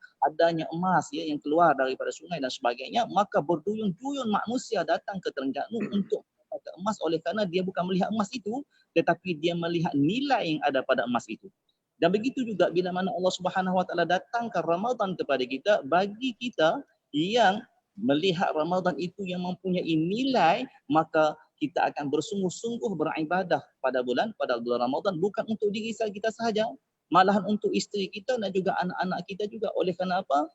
emas, ya, yang keluar daripada sungai dan sebagainya, maka berduyun-duyun manusia datang ke Terengganu untuk mendapatkan emas oleh kerana dia bukan melihat emas itu, tetapi dia melihat nilai yang ada pada emas itu. Dan begitu juga bila mana Allah Subhanahu wa Taala datangkan Ramadan kepada kita, bagi kita yang melihat Ramadan itu yang mempunyai nilai, maka kita akan bersungguh-sungguh beribadah pada bulan Ramadan, bukan untuk diri kita sahaja, malahan untuk isteri kita dan juga anak-anak kita juga. Oleh kerana apa?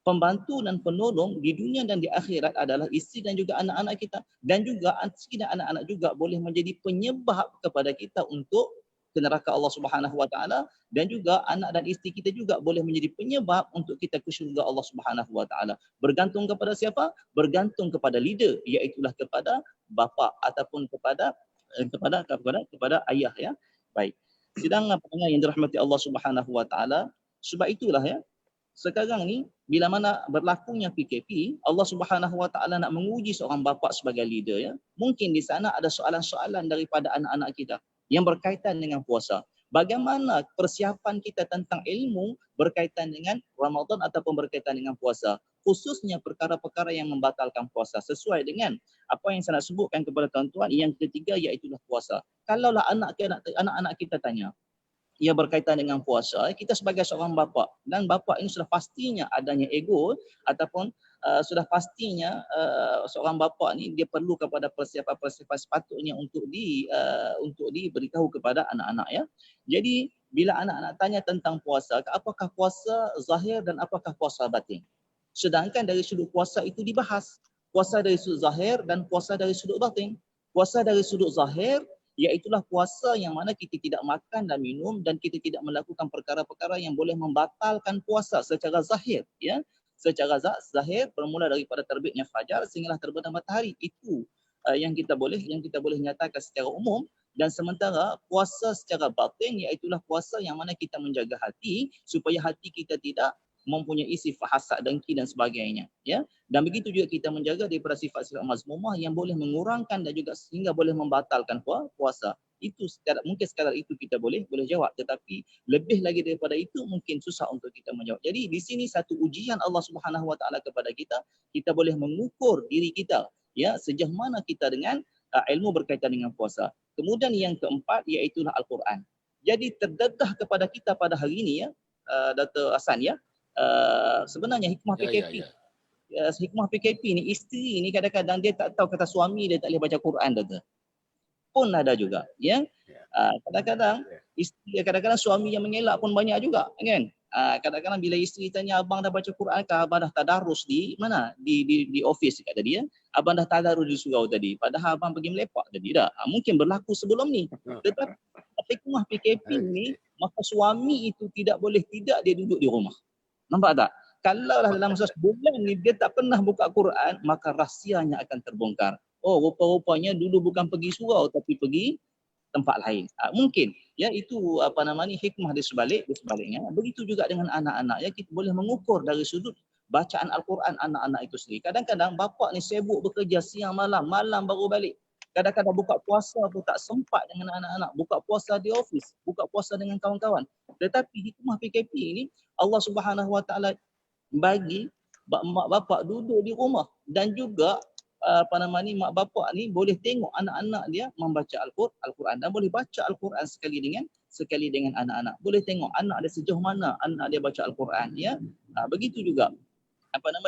Pembantu dan penolong di dunia dan di akhirat adalah isteri dan juga anak-anak kita, dan juga isteri dan anak-anak juga boleh menjadi penyebab kepada kita untuk ke neraka Allah Subhanahu wa Taala, dan juga anak dan isteri kita juga boleh menjadi penyebab untuk kita ke syurga Allah Subhanahu wa Taala. Bergantung kepada siapa? Bergantung kepada leader, iaitu kepada bapa ataupun kepada ayah, ya. Baik. Sidang pendengar yang dirahmati Allah Subhanahu wa Taala, sebab itulah, ya, sekarang ni bila mana berlakunya PKP, Allah Subhanahu wa Taala nak menguji seorang bapa sebagai leader, ya. Mungkin di sana ada soalan-soalan daripada anak-anak kita yang berkaitan dengan puasa. Bagaimana persiapan kita tentang ilmu berkaitan dengan Ramadan ataupun berkaitan dengan puasa, khususnya perkara-perkara yang membatalkan puasa, sesuai dengan apa yang saya nak sebutkan kepada tuan-tuan. Yang ketiga iaitulah puasa. Kalaulah anak-anak kita tanya, ia berkaitan dengan puasa, kita sebagai seorang bapa, dan bapa ini sudah pastinya adanya ego ataupun sudah pastinya seorang bapa ni dia perlu kepada persiapan sepatutnya untuk diberitahu kepada anak-anak, ya. Jadi bila anak-anak tanya tentang puasa, apakah puasa zahir dan apakah puasa batin? Sedangkan dari sudut puasa itu dibahas, puasa dari sudut zahir dan puasa dari sudut batin. Puasa dari sudut zahir iaitulah puasa yang mana kita tidak makan dan minum dan kita tidak melakukan perkara-perkara yang boleh membatalkan puasa secara zahir, ya. Secara zahir bermula daripada terbitnya fajar sehinggalah terbenam matahari, itu yang kita boleh nyatakan secara umum. Dan sementara puasa secara batin iaitulah puasa yang mana kita menjaga hati supaya hati kita tidak mempunyai sifat hasad, dengki dan sebagainya, ya. Dan begitu juga kita menjaga daripada sifat-sifat mazmumah yang boleh mengurangkan dan juga sehingga boleh membatalkan puasa. Itu mungkin sekadar itu kita boleh jawab, tetapi lebih lagi daripada itu mungkin susah untuk kita menjawab. Jadi di sini satu ujian Allah Subhanahu wa Taala kepada kita, kita boleh mengukur diri kita, ya, sejauh mana kita dengan ilmu berkaitan dengan puasa. Kemudian yang keempat iaitulah Al-Quran. Jadi terdedah kepada kita pada hari ini, ya, Dr. Hasan, ya, sebenarnya hikmah PKP. Hikmah PKP ni, isteri ni kadang-kadang dia tak tahu kata suami dia tak boleh baca Quran, Dr. Pun ada juga, ya. Kadang-kadang suami yang mengelak pun banyak juga, kan. Kadang-kadang bila isteri tanya, abang dah baca Quran ke, abang dah tadarus di mana, di office kat tadi, ya, abang dah tadarus di surau tadi, padahal abang pergi melepak tadi dah. Mungkin berlaku sebelum ni, tetapi hikmah PKP ni, maka suami itu tidak boleh tidak dia duduk di rumah. Nampak tak? Kalau dalam masa sebulan ni dia tak pernah buka Quran, maka rahsianya akan terbongkar. oh rupa-rupanya dulu bukan pergi surau tapi pergi tempat lain. Mungkin ya itu hikmah di sebaliknya. Begitu juga dengan anak-anak ya, kita boleh mengukur dari sudut bacaan Al-Quran anak-anak itu sendiri. Kadang-kadang bapa ni sibuk bekerja siang malam, malam baru balik. Kadang-kadang buka puasa pun tak sempat dengan anak-anak, buka puasa di office, buka puasa dengan kawan-kawan. Tetapi hikmah PKP ini Allah Subhanahu Wa Taala bagi mak bapak duduk di rumah dan juga mak bapak ni boleh tengok anak-anak dia membaca Al-Quran dan boleh baca Al-Quran sekali dengan anak-anak. Boleh tengok anak dia sejauh mana anak dia baca Al-Quran ya. Begitu juga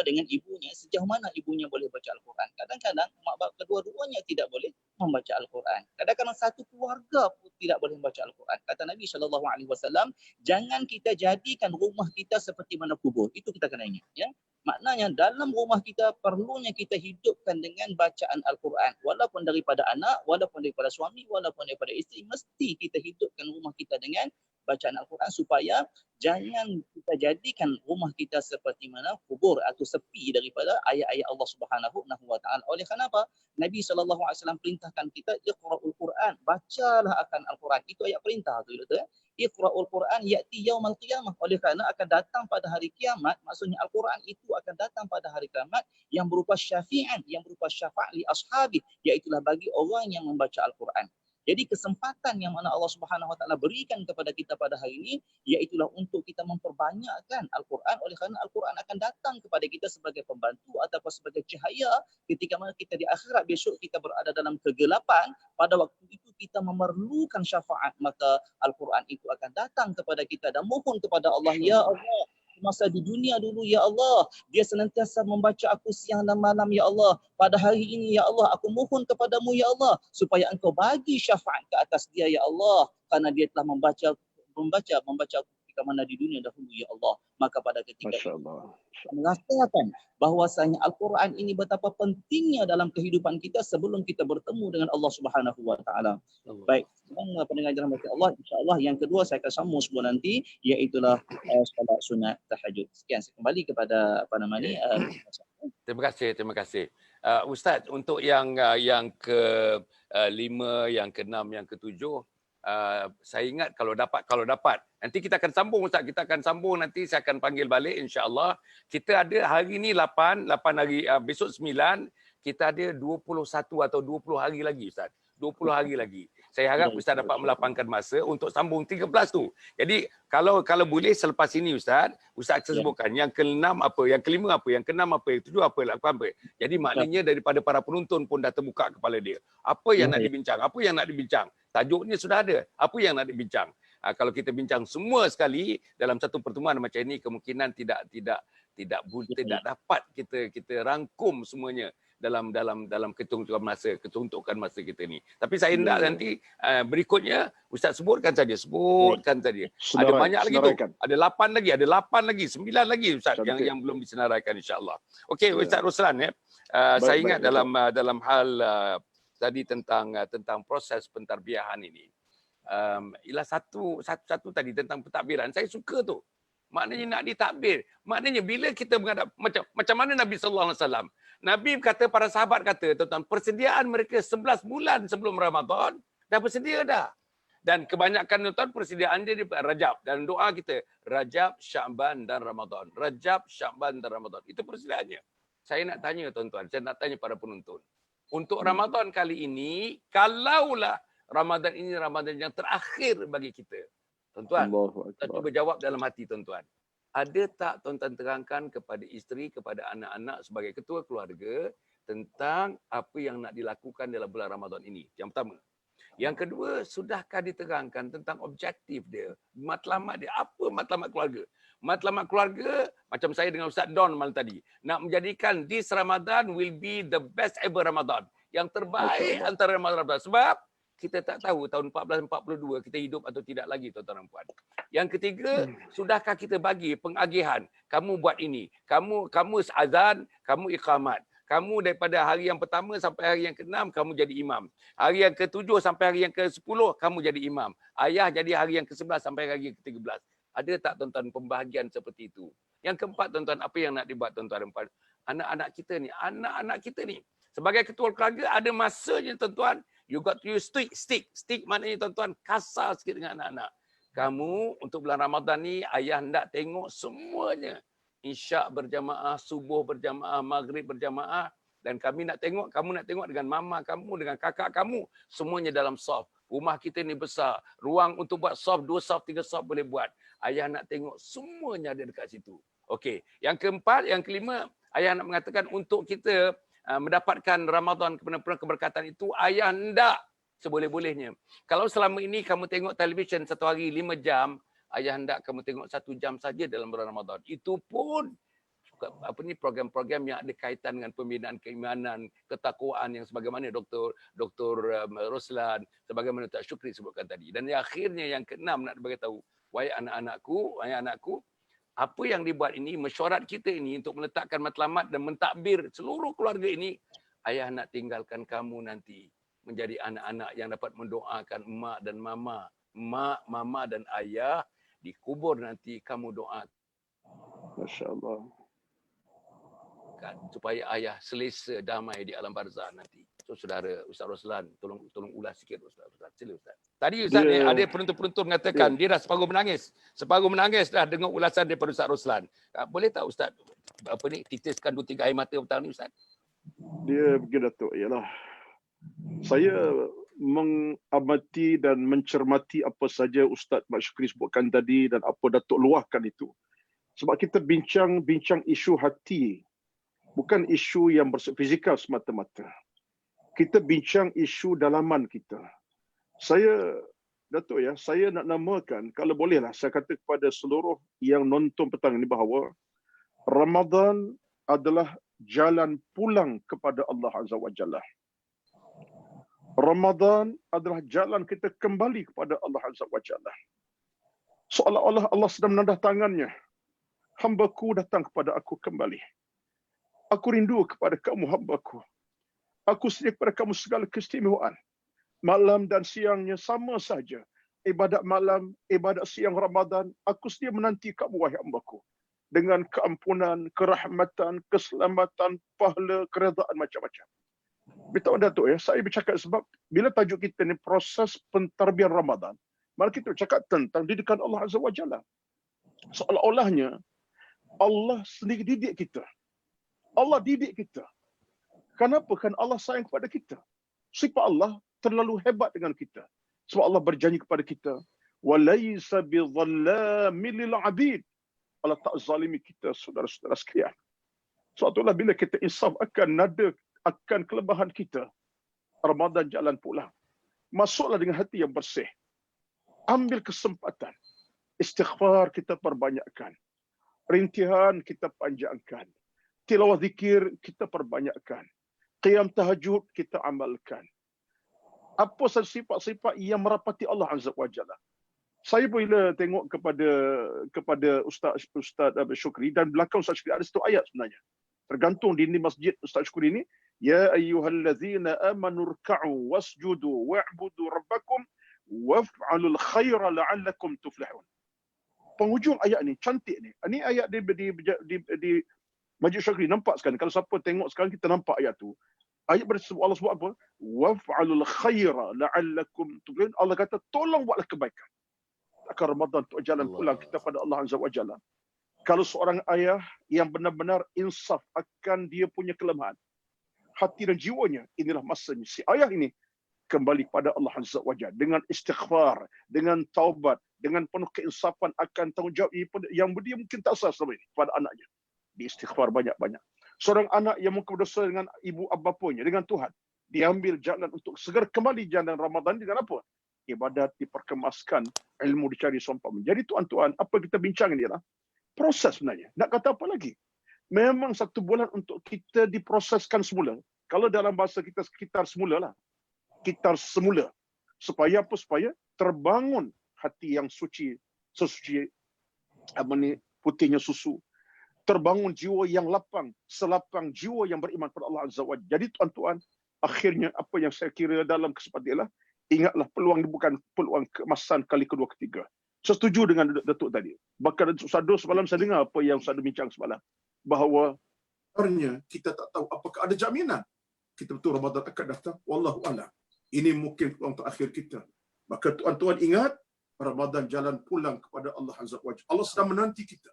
dengan ibunya, sejauh mana ibunya boleh baca Al-Quran. Kadang-kadang mak bapak kedua-duanya tidak boleh membaca Al-Quran. Kadang-kadang satu keluarga pun tidak boleh membaca Al-Quran. Kata Nabi SAW, jangan kita jadikan rumah kita seperti mana kubur. Itu kita kena ingat. Ya? Maknanya dalam rumah kita perlunya kita hidupkan dengan bacaan Al-Quran. Walaupun daripada anak, walaupun daripada suami, walaupun daripada isteri, mesti kita hidupkan rumah kita dengan bacaan Al-Quran supaya jangan kita jadikan rumah kita seperti mana kubur atau sepi daripada ayat-ayat Allah Subhanahu Wa Taala. Oleh kerana apa? Nabi SAW perintahkan kita iqra'ul Quran, bacalah akan Al-Quran. Itu ayat perintah tu ya. Iqra'ul Quran ya'ti yaumal qiyamah. Oleh kerana akan datang pada hari kiamat, maksudnya Al-Quran itu akan datang pada hari kiamat yang berupa syafi'an, yang berupa syafa' li ashabi, iaitu bagi orang yang membaca Al-Quran. Jadi kesempatan yang mana Allah Subhanahu Wa Taala berikan kepada kita pada hari ini iaitulah untuk kita memperbanyakkan Al-Quran. Oleh kerana Al-Quran akan datang kepada kita sebagai pembantu ataupun sebagai cahaya ketika mana kita di akhirat besok kita berada dalam kegelapan. Pada waktu itu kita memerlukan syafaat, maka Al-Quran itu akan datang kepada kita dan mohon kepada Allah, ya Allah, masa di dunia dulu ya Allah, dia senantiasa membaca aku siang dan malam ya Allah. Pada hari ini ya Allah, aku mohon kepadamu ya Allah supaya engkau bagi syafaat ke atas dia ya Allah, kerana dia telah membaca aku ketika mana di dunia dahulu ya Allah. Maka pada ketika itu merasakan bahwasanya Al-Quran ini betapa pentingnya dalam kehidupan kita sebelum kita bertemu dengan Allah Subhanahu Wa Taala. Baik, pendengar dirahmati Allah, insya-Allah yang kedua saya akan sambung sebelum nanti, iaitulah solat sunat tahajud. Sekian, saya kembali kepada Terima kasih. Ustaz, untuk yang ke-5, yang ke-6, yang ke-7, saya ingat kalau dapat nanti kita akan sambung Ustaz, kita akan sambung nanti, saya akan panggil balik insya-Allah. Kita ada hari ni 8 hari, besok 9, kita ada 21 atau 20 hari lagi Ustaz. 20 hari lagi. Saya harap Ustaz dapat melapangkan masa untuk sambung 13 tu. Jadi kalau boleh selepas ini Ustaz akan sebutkan yang ke-6 apa, yang ke-5 apa, yang ke-6 apa, yang ke-7 apa, apa. Jadi maknanya daripada para penonton pun dah terbuka kepala dia. Apa yang nak dibincang? Apa yang nak dibincang? Tajuknya sudah ada. Apa yang nak dibincang? Kalau kita bincang semua sekali dalam satu pertemuan macam ini, kemungkinan tidak dapat kita rangkum semuanya dalam ketuntukan masa kita ni. Tapi saya hendak nanti berikutnya Ustaz sebutkan saja. Ada banyak lagi tu. Ada 8 lagi, 9 lagi Ustaz yang belum disenaraikan insya-Allah. Okey Ustaz Roslan ya. Saya ingat dalam hal tadi tentang proses pentarbiahan ini. Ialah satu tadi tentang pentadbiran. Saya suka tu. Maknanya nak ditakbir. Maknanya bila kita menghadap macam mana Nabi sallallahu alaihi wasallam. Nabi kata, para sahabat kata, tuan-tuan, persediaan mereka 11 bulan sebelum Ramadan dah bersedia dah. Dan kebanyakan tuan persediaan dia di Rajab, dan doa kita Rajab, Sya'ban dan Ramadan. Rajab, Sya'ban dan Ramadan. Itu persediaannya. Saya nak tanya tuan-tuan, saya nak tanya para penonton. Untuk Ramadan kali ini, kalaulah Ramadan ini Ramadan yang terakhir bagi kita. Tuan-tuan, kita cuba jawab dalam hati tuan-tuan. Ada tak tuan-tuan terangkan kepada isteri, kepada anak-anak sebagai ketua keluarga tentang apa yang nak dilakukan dalam bulan Ramadan ini? Yang pertama. Yang kedua, sudahkah diterangkan tentang objektif dia, matlamat dia? Apa matlamat keluarga? Matlamat keluarga, macam saya dengan Ustaz Don malam tadi, nak menjadikan this Ramadan will be the best ever Ramadan. Yang terbaik antara Ramadan. Sebab kita tak tahu tahun 1442 kita hidup atau tidak lagi tuan-tuan dan puan. Yang ketiga, sudahkah kita bagi pengagihan? Kamu buat ini. Kamu azan, kamu iqamat. Kamu daripada hari yang pertama sampai hari yang ke-6 kamu jadi imam. Hari yang ke-7 sampai hari yang ke-10 kamu jadi imam. Ayah jadi hari yang ke-11 sampai hari yang ke-13. Ada tak tuan-tuan pembahagian seperti itu? Yang keempat tuan-tuan, apa yang nak dibuat tuan-tuan dan puan? Anak-anak kita ni Sebagai ketua keluarga ada masanya tuan-tuan, you got to use stick. Stick maknanya tuan-tuan kasar sikit dengan anak-anak. Kamu untuk bulan Ramadan ni ayah hendak tengok semuanya. Isyak berjamaah, subuh berjamaah, maghrib berjamaah, dan kamu nak tengok dengan mama kamu, dengan kakak kamu, semuanya dalam saf. Rumah kita ni besar, ruang untuk buat saf, 2 saf, 3 saf boleh buat. Ayah nak tengok semuanya ada dekat situ. Okey, yang keempat, yang kelima, ayah nak mengatakan untuk kita mendapatkan Ramadan kebenaran keberkatan itu, ayah hendak seboleh-bolehnya. Kalau selama ini kamu tengok televisyen satu hari 5 jam, ayah hendak kamu tengok 1 jam saja dalam bulan Ramadan. Itu pun program-program yang ada kaitan dengan pembinaan keimanan, ketakwaan yang sebagaimana Dr. Roslan, sebagaimana Ustaz Syukri sebutkan tadi. Dan yang akhirnya yang keenam nak bagi tahu, wahai anak-anakku, apa yang dibuat ini, mesyuarat kita ini untuk meletakkan matlamat dan mentakbir seluruh keluarga ini, ayah nak tinggalkan kamu nanti menjadi anak-anak yang dapat mendoakan mak dan mama. Mak, mama dan ayah dikubur nanti kamu doa. Masya-Allah. Supaya ayah selesa damai di alam barzah nanti. So saudara Ustaz Roslan, tolong ulas sikit Ustaz. Sila Ustaz. Tadi Ustaz ni ada penonton mengatakan dia dah separuh menangis dah dengar ulasan daripada Ustaz Roslan. Boleh tak Ustaz titiskan 2-3 air mata petang ni Ustaz? Dia begini Datuk, ialah saya mengamati dan mencermati apa saja Ustaz Mak Syukri sebutkan tadi dan apa Datuk luahkan itu. Sebab kita bincang isu hati, bukan isu yang bersifat fizikal semata-mata. Kita bincang isu dalaman kita. Datuk saya nak namakan, kalau bolehlah saya kata kepada seluruh yang nonton petang ini bahawa Ramadan adalah jalan pulang kepada Allah Azza wa Jalla. Ramadan adalah jalan kita kembali kepada Allah Azza wa Jalla. Seolah-olah Allah sedang menadah tangannya. Hamba-Ku datang kepada aku kembali. Aku rindu kepada kamu hamba-Ku. Aku sedia kepada kamu segala keistimewaan. Malam dan siangnya sama saja. Ibadat malam, ibadat siang Ramadan, aku sedia menanti kamu wahai hamba-Ku. Dengan keampunan, kerahmatan, keselamatan, pahala, keredaan macam-macam. Betul Datuk saya bercakap sebab bila tajuk kita ni proses pentarbian Ramadan, mari kita bercakap tentang didikan Allah Azza wa Jalla. Seolah-olahnya Allah sendiri didik kita. Allah didik kita. Kenapa? Kan Allah sayang kepada kita. Sifat Allah terlalu hebat dengan kita. Sebab Allah berjanji kepada kita, "Walaysa bidhallamin lil 'abid." Allah tak zalimi kita, saudara-saudara sekalian. Sebab itulah bila kita insaf akan kelebihan kita, Ramadan jalan pulang. Masuklah dengan hati yang bersih. Ambil kesempatan. Istighfar kita perbanyakkan. Rintihan kita panjangkan. Tilawah zikir kita perbanyakkan. Qiyam tahajud kita amalkan. Apa sahaja sifat-sifat yang merapati Allah Azza wa Jalla. Saya bila tengok kepada Ustaz Syukri, dan belakang Ustaz Syukri ada satu ayat sebenarnya. Tergantung di masjid Ustaz Syukri ini, ya ayyuhallazina amanu rka'u wasjudu wa'budu rabbakum waf'alul khaira la'allakum tuflihun. Penghujung ayat ni cantik ni. Ini ayat di Masjid Syukri, nampak sekali. Kalau siapa tengok sekarang kita nampak ayat tu. Ayat Allah sebut apa? Waf'alul khaira la'allakum tuflihun. Allah kata tolong buatlah kebaikan. Akan Ramadan untuk jalan pulang kita pada Allah Azza wa Jalla. Kalau seorang ayah yang benar-benar insaf akan dia punya kelemahan, hati dan jiwanya, inilah masanya si ayah ini kembali kepada Allah Azza wa Jalla dengan istighfar, dengan taubat, dengan penuh keinsafan akan tanggungjawab yang dia mungkin tak sah selama ini kepada anaknya. Di istighfar banyak-banyak. Seorang anak yang mungkin berdosa dengan ibu bapanya, dengan Tuhan, diambil jalan untuk segera kembali jalan Ramadan dengan apa? Ibadat diperkemaskan, ilmu dicari sompam. Jadi tuan-tuan, apa kita bincang ini adalah proses sebenarnya. Nak kata apa lagi? Memang 1 bulan untuk kita diproseskan semula. Kalau dalam bahasa kita sekitar semula lah. Sekitar semula. Supaya apa? Supaya terbangun hati yang suci. Sesuci putihnya susu. Terbangun jiwa yang lapang. Selapang jiwa yang beriman kepada Allah Azza wa Jalla. Jadi tuan-tuan, akhirnya apa yang saya kira dalam kesempatan ialah, ingatlah peluang ini bukan peluang keemasan kali kedua ketiga. Saya setuju dengan Datuk tadi. Bahkan Ustaz semalam saya dengar apa yang Ustaz bincang semalam. Bahawa sebenarnya kita tak tahu apakah ada jaminan kita betul Ramadan akan datang? Wallahu a'lam. Ini mungkin peluang terakhir kita. Maka tuan-tuan ingat, Ramadan jalan pulang kepada Allah Azza wa Jalla. Allah sedang menanti kita.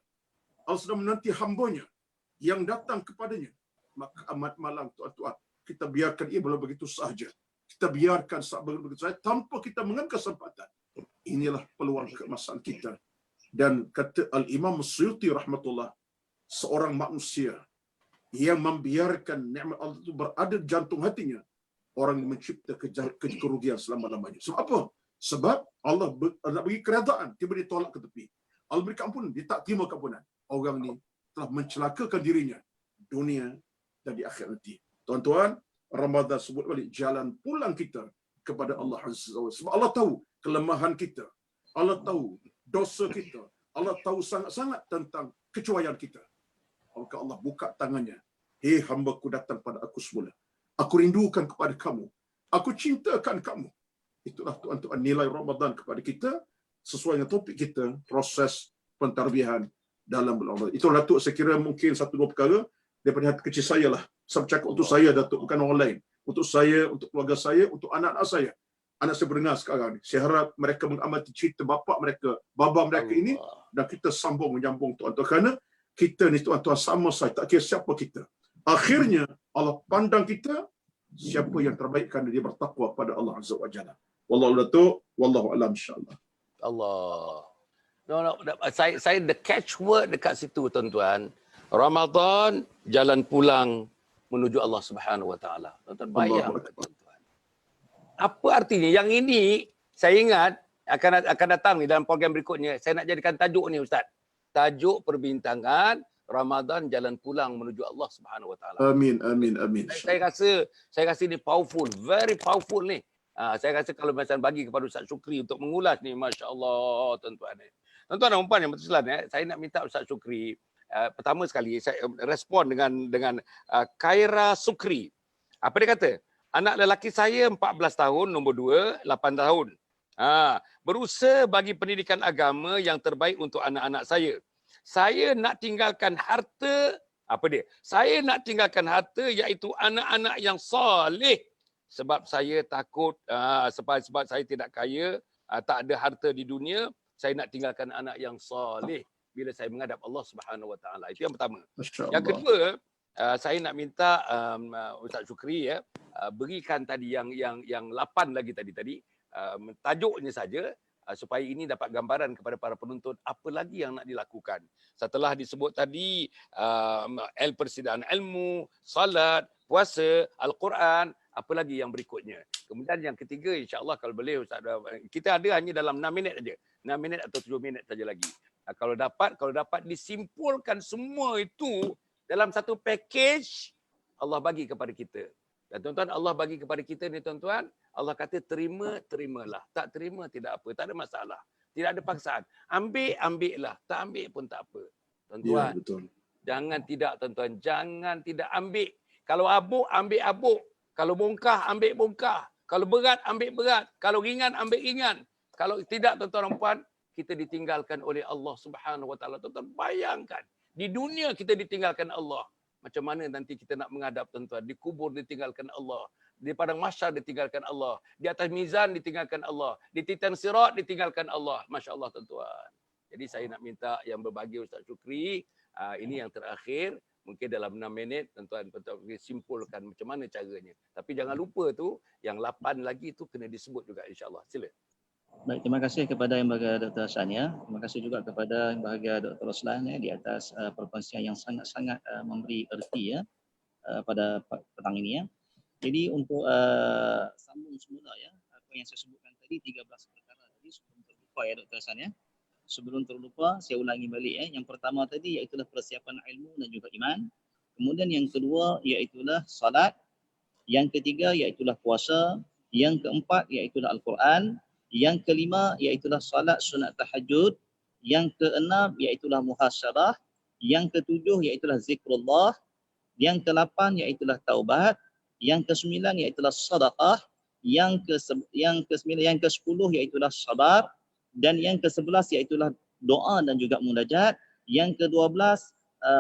Allah sedang menanti hamba-Nya yang datang kepadanya. Maka amat malang tuan-tuan, kita biarkan ia begitu sahaja. Kita biarkan begitu sahaja tanpa kita mengambil kesempatan. Inilah peluang keemasan kita. Dan kata Al-Imam Suyuti rahmatullah, seorang manusia yang membiarkan nikmat Allah itu berada di jantung hatinya, orang yang mencipta kerugian selama-lamanya. Sebab apa? Sebab Allah nak bagi keredaan, tiba ditolak ke tepi. Allah beri keampunan, dia tak terima keampunan. Orang ni telah mencelakakan dirinya dunia dan di akhirat nanti. Tuan-tuan, Ramadan sebut balik jalan pulang kita kepada Allah Azza wa Jalla. Sebab Allah tahu kelemahan kita. Allah tahu dosa kita. Allah tahu sangat-sangat tentang kecuaian kita. Maka Allah buka tangannya. Hei hamba-Ku, datang pada Aku semula. Aku rindukan kepada kamu. Aku cintakan kamu. Itulah tuan-tuan nilai Ramadan kepada kita sesuai dengan topik kita, proses pentarbihan dalam bulan Ramadan. Itulah Datuk, saya kira mungkin satu dua perkara daripada hati kecil saya lah. Saya bercakap untuk saya, Datuk, bukan orang lain. Untuk saya, untuk keluarga saya, untuk anak-anak saya. Anak saya berdengar sekarang ni. Saya harap mereka mengamati cerita bapa mereka, baba mereka ini, dan kita sambung menyambung tuan-tuan. Kerana kita ni tuan-tuan sama saya, tak kira siapa kita. Akhirnya Allah pandang kita siapa yang terbaik kerana dia bertakwa pada Allah Azza wa Jalla. Wallahu Datuk, wallahu alam insya-Allah. Allah. No, saya the catch word dekat situ tuan-tuan. Ramadan jalan pulang menuju Allah Subhanahu wa taala. Tuan-tuan bayang tuan-tuan. Apa artinya? Yang ini saya ingat akan datang ni dalam program berikutnya. Saya nak jadikan tajuk ni Ustaz. Tajuk perbincangan Ramadan jalan pulang menuju Allah Subhanahu wa taala. Amin, amin, amin. Saya rasa ni powerful, very powerful ni. Saya rasa kalau macam bagi kepada Ustaz Syukri untuk mengulas ni, masya-Allah tuan-tuan. Tuan-tuan dan puan yang berselan, saya nak minta Ustaz Syukri pertama sekali saya respon dengan Khaira Sukri. Apa dia kata? Anak lelaki saya 14 tahun, nombor 2, 8 tahun. Berusaha bagi pendidikan agama yang terbaik untuk anak-anak saya. Saya nak tinggalkan harta, Saya nak tinggalkan harta iaitu anak-anak yang soleh. Sebab saya takut, sebab saya tidak kaya, tak ada harta di dunia, saya nak tinggalkan anak yang soleh bila saya menghadap Allah Subhanahu wa taala. Itu yang pertama. Yang kedua, saya nak minta Ustaz Syukri berikan tadi yang 8 lagi tadi. Tajuknya saja supaya ini dapat gambaran kepada para penonton apa lagi yang nak dilakukan. Setelah disebut tadi persediaan ilmu, salat, puasa, Al-Quran, apa lagi yang berikutnya. Kemudian yang ketiga, insya-Allah kalau boleh Ustaz, kita ada hanya dalam 6 minit saja. 6 minit atau 7 minit saja lagi. Kalau dapat disimpulkan semua itu dalam satu package, Allah bagi kepada kita. Dan tuan-tuan, Allah bagi kepada kita ni tuan-tuan, Allah kata terimalah. Tak terima tidak apa, tak ada masalah. Tidak ada paksaan. Ambillah, tak ambil pun tak apa. Tuan-tuan, betul. Jangan tidak tuan-tuan, jangan tidak ambil. Kalau abuk, ambil abuk. Kalau bongkah, ambil bongkah. Kalau berat, ambil berat. Kalau ringan, ambil ringan. Kalau tidak tuan-tuan dan puan, kita ditinggalkan oleh Allah Subhanahu wa taala. Tuan-tuan bayangkan, di dunia kita ditinggalkan Allah. Macam mana nanti kita nak menghadap tuan-tuan? Di kubur ditinggalkan Allah. Di padang mahsyar ditinggalkan Allah. Di atas mizan ditinggalkan Allah. Di titan sirat ditinggalkan Allah. Masya Allah tuan-tuan. Jadi saya nak minta yang berbagi Ustaz Syukri, ini yang terakhir. Mungkin dalam 6 minit tuan-tuan simpulkan macam mana caranya. Tapi jangan lupa tu, yang 8 lagi tu kena disebut juga insya-Allah. Sila. Baik, terima kasih kepada yang bahagia Dr. Hassan ya. Terima kasih juga kepada yang bahagia Dr. Roslan di atas perkongsian yang sangat-sangat memberi erti pada petang ini ya. Jadi untuk sambung semula ya, apa yang saya sebutkan tadi 13 perkara tadi sebelum terlupa ya Dr. Hassan ya. Sebelum terlupa saya ulangi balik ya. Yang pertama tadi iaitu persiapan ilmu dan juga iman. Kemudian yang kedua iaitu salat. Yang ketiga iaitu puasa. Yang keempat iaitu Al-Quran. Yang kelima iaitu salat sunat tahajud. Yang keenam iaitu muhasyarah. Yang ketujuh iaitu zikrullah. Yang ke-8 iaitu taubat. Yang ke-9 iaitu sedekah. Yang ke-10 iaitu sabar. Dan yang ke-11 iaitu doa dan juga munajat. Yang ke-12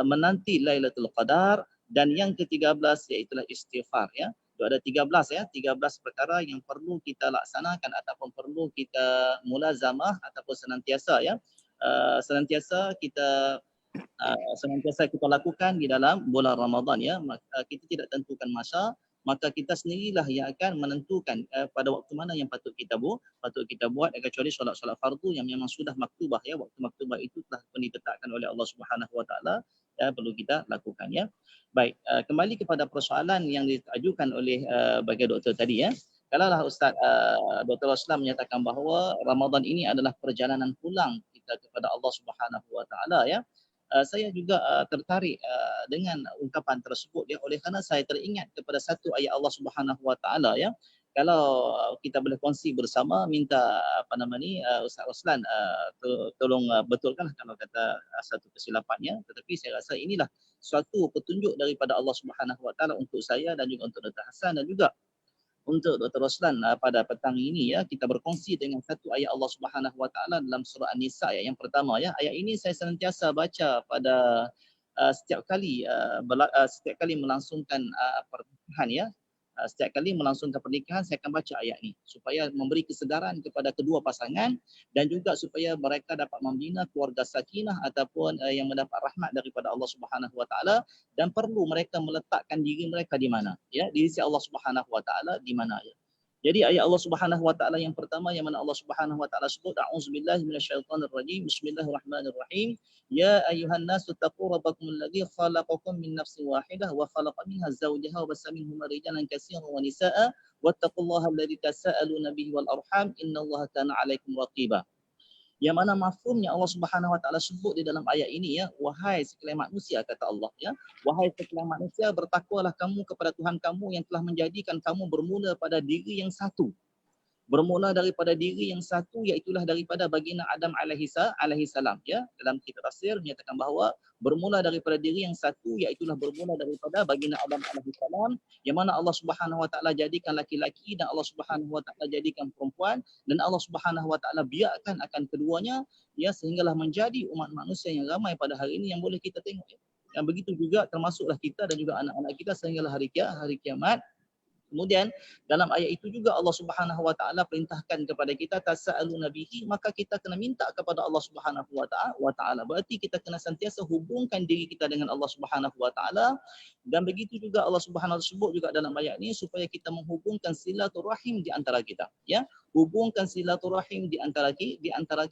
menanti Lailatul Qadar. Dan yang ke-13 iaitu istighfar ya. Itu ada 13 ya, 13 perkara yang perlu kita laksanakan ataupun perlu kita mulazamah ataupun senantiasa ya. Senantiasa kita lakukan di dalam bulan Ramadan ya. Kita tidak tentukan masa, maka kita sendirilah yang akan menentukan pada waktu mana yang patut kita buat, kecuali solat-solat fardu yang memang sudah maktubah ya. Waktu maktubah itu telah ditetapkan oleh Allah Subhanahu Wa Taala, ya, perlu kita lakukan ya. Baik, kembali kepada persoalan yang diajukan oleh bagi doktor tadi ya. Kalaulah Ustaz Dr. Roslan menyatakan bahawa Ramadan ini adalah perjalanan pulang kita kepada Allah Subhanahu Wa Taala ya. Saya juga tertarik dengan ungkapan tersebut ya, oleh kerana saya teringat kepada satu ayat Allah Subhanahu Wa Taala ya. Kalau kita boleh kongsi bersama, minta Ustaz Roslan tolong betulkanlah kalau kata satu kesilapannya, tetapi saya rasa inilah suatu petunjuk daripada Allah Subhanahu Wa Taala untuk saya dan juga untuk Dr. Hassan dan juga untuk Dr. Roslan pada petang ini ya. Kita berkongsi dengan satu ayat Allah Subhanahu Wa Taala dalam surah An-Nisa ayat yang pertama ya. Ayat ini saya senantiasa baca pada setiap kali melangsungkan pernikahan ya. Setiap kali melangsungkan pernikahan saya akan baca ayat ini supaya memberi kesedaran kepada kedua pasangan dan juga supaya mereka dapat membina keluarga sakinah ataupun yang mendapat rahmat daripada Allah Subhanahu Wa Taala, dan perlu mereka meletakkan diri mereka di mana ya, di sisi Allah Subhanahu Wa Taala di mana ya. Jadi ayat Allah Subhanahu Wa Taala yang pertama yang mana Allah Subhanahu Wa Taala sebut, a'udzubillahi minasyaitonirrajim, bismillahirrahmanirrahim, ya ayyuhan nasu taqu rabbakumul ladzi khalaqakum min nafsin wahidah wa khalaqa minha zawjaha wa bassa minhuma rijalan katsiran wa nisaa'a wattaqullaha alladzi tasaaluna bihi wal arham innallaha kana 'alaikum raqiba. Yang mana mafhumnya Allah Subhanahu Wa Taala sebut di dalam ayat ini ya, wahai sekalian manusia, kata Allah ya, wahai sekalian manusia, bertakwalah kamu kepada Tuhan kamu yang telah menjadikan kamu bermula pada diri yang satu. Bermula daripada diri yang satu, iaitulah daripada baginda Adam alaihi salam ya. Dalam kitab tafsir menyatakan bahawa bermula daripada diri yang satu, iaitulah bermula daripada baginda Adam alaihi salam, yang mana Allah Subhanahu Wa Taala jadikan laki-laki dan Allah Subhanahu Wa Taala jadikan perempuan, dan Allah Subhanahu Wa Taala biarkan akan keduanya ya, sehinggalah menjadi umat manusia yang ramai pada hari ini yang boleh kita tengok ya. Dan begitu juga termasuklah kita dan juga anak-anak kita sehinggalah hari kiamat. Kemudian dalam ayat itu juga Allah Subhanahu Wa Taala perintahkan kepada kita tasaaluna bihi, maka kita kena minta kepada Allah Subhanahu Wa Taala. Berarti kita kena sentiasa hubungkan diri kita dengan Allah Subhanahu Wa Taala, dan begitu juga Allah Subhanahu Wa Taala sebut juga dalam ayat ini supaya kita menghubungkan silaturahim di antara kita ya. Hubungkan silaturahim di antara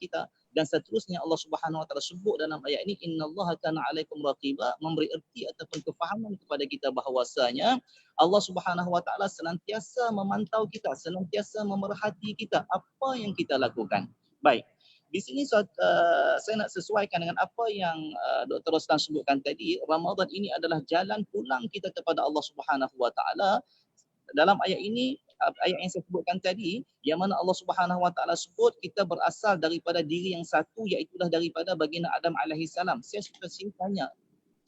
kita, dan seterusnya Allah Subhanahu Wa Taala sebut dalam ayat ini innallaha kana 'alaikum raqiba, memberi erti ataupun kefahaman kepada kita bahawasanya Allah Subhanahu Wa Taala senantiasa memantau kita, senantiasa memerhati kita apa yang kita lakukan. Baik. Di sini saya nak sesuaikan dengan apa yang Dr. Roslan sebutkan tadi. Ramadan ini adalah jalan pulang kita kepada Allah Subhanahu Wa Taala. Dalam ayat ini, ayat yang saya sebutkan tadi, yang mana Allah Subhanahu Wa Taala sebut kita berasal daripada diri yang satu, iaitulah daripada baginda Adam alaihi salam. Saya suka tanya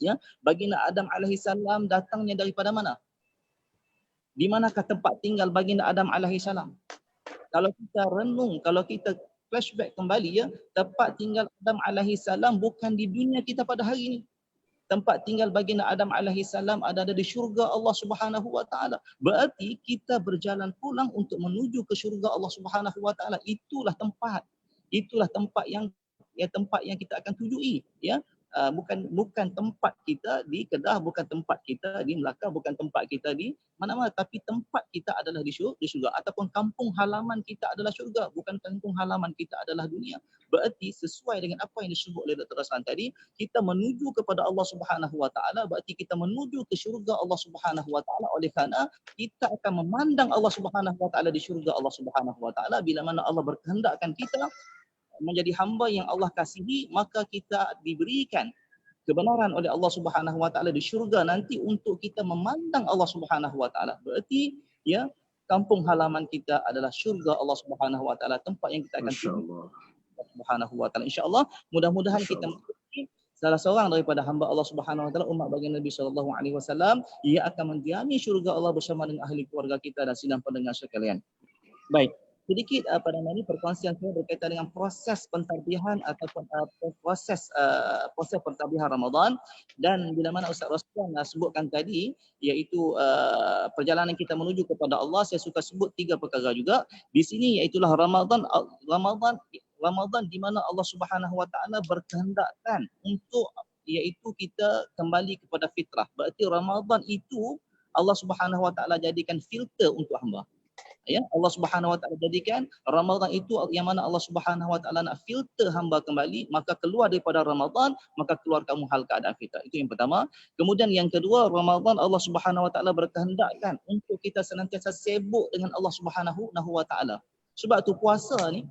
ya, baginda Adam alaihi salam datangnya daripada mana? Di manakah tempat tinggal baginda Adam alaihi salam? Kalau kita renung, kalau kita flashback kembali ya, tempat tinggal Adam alaihi salam bukan di dunia kita pada hari ini. Tempat tinggal baginda Adam alaihi salam ada di syurga Allah Subhanahu Wa Taala. Berarti kita berjalan pulang untuk menuju ke syurga Allah Subhanahu Wa Taala. Itulah tempat yang kita akan tujui ya. Bukan tempat kita di Kedah, bukan tempat kita di Melaka, bukan tempat kita di mana-mana, tapi tempat kita adalah di syurga, ataupun kampung halaman kita adalah syurga, bukan kampung halaman kita adalah dunia. Berarti sesuai dengan apa yang disebut oleh Dr. Roslan tadi, kita menuju kepada Allah Subhanahu Wa Taala, berarti kita menuju ke syurga Allah Subhanahu Wa Taala. Oleh kerana kita akan memandang Allah Subhanahu Wa Taala di syurga Allah Subhanahu Wa Taala. Bila mana Allah berkehendakkan kita menjadi hamba yang Allah kasihi, maka kita diberikan kebenaran oleh Allah Subhanahu Wa Taala di syurga nanti untuk kita memandang Allah Subhanahu Wa Taala. Berarti ya, kampung halaman kita adalah syurga Allah Subhanahu Wa Taala, tempat yang kita akan tuju Allah Subhanahu Wa Taala. Insya-Allah, mudah-mudahan kita menjadi salah seorang daripada hamba Allah Subhanahu Wa Taala, umat baginda Nabi sallallahu alaihi wasallam, ia akan mendiami syurga Allah bersama dengan ahli keluarga kita dan sidang pendengar sekalian. Baik. sedikit perkongsian saya berkaitan dengan proses pentadbiran ataupun proses pentadbiran Ramadan. Dan bila mana Ustaz Roslan sebutkan tadi, iaitu perjalanan kita menuju kepada Allah, saya suka sebut 3 perkara juga di sini, iaitulah Ramadan di mana Allah Subhanahu Wa Taala berkehendakkan untuk iaitu kita kembali kepada fitrah. Berarti Ramadan itu Allah Subhanahu Wa Taala jadikan filter untuk hamba. Ya, Allah Subhanahu Wa Taala jadikan Ramadan itu yang mana Allah Subhanahu Wa Taala nak filter hamba kembali, maka keluar daripada Ramadan, maka keluar kamu hal keadaan fitrah. Itu yang pertama. Kemudian yang kedua, Ramadan Allah Subhanahu Wa Taala berkehendakkan untuk kita senantiasa sibuk dengan Allah Subhanahu Wa Taala. Sebab tu puasa ni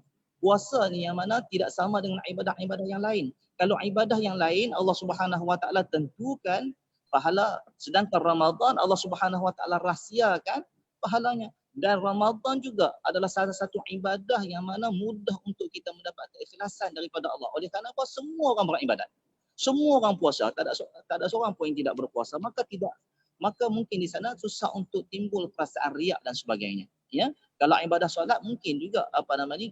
yang mana tidak sama dengan ibadah-ibadah yang lain. Kalau ibadah yang lain Allah Subhanahu Wa Taala tentukan pahala, sedangkan Ramadan Allah Subhanahu Wa Taala rahsiakan pahalanya. Dan Ramadan juga adalah salah satu ibadah yang mana mudah untuk kita mendapat keikhlasan daripada Allah. Oleh kerana apa? Semua orang beribadat. Semua orang puasa. Tak ada seorang pun yang tidak berpuasa. Maka mungkin di sana susah untuk timbul perasaan riak dan sebagainya. Ya, kalau ibadah solat mungkin juga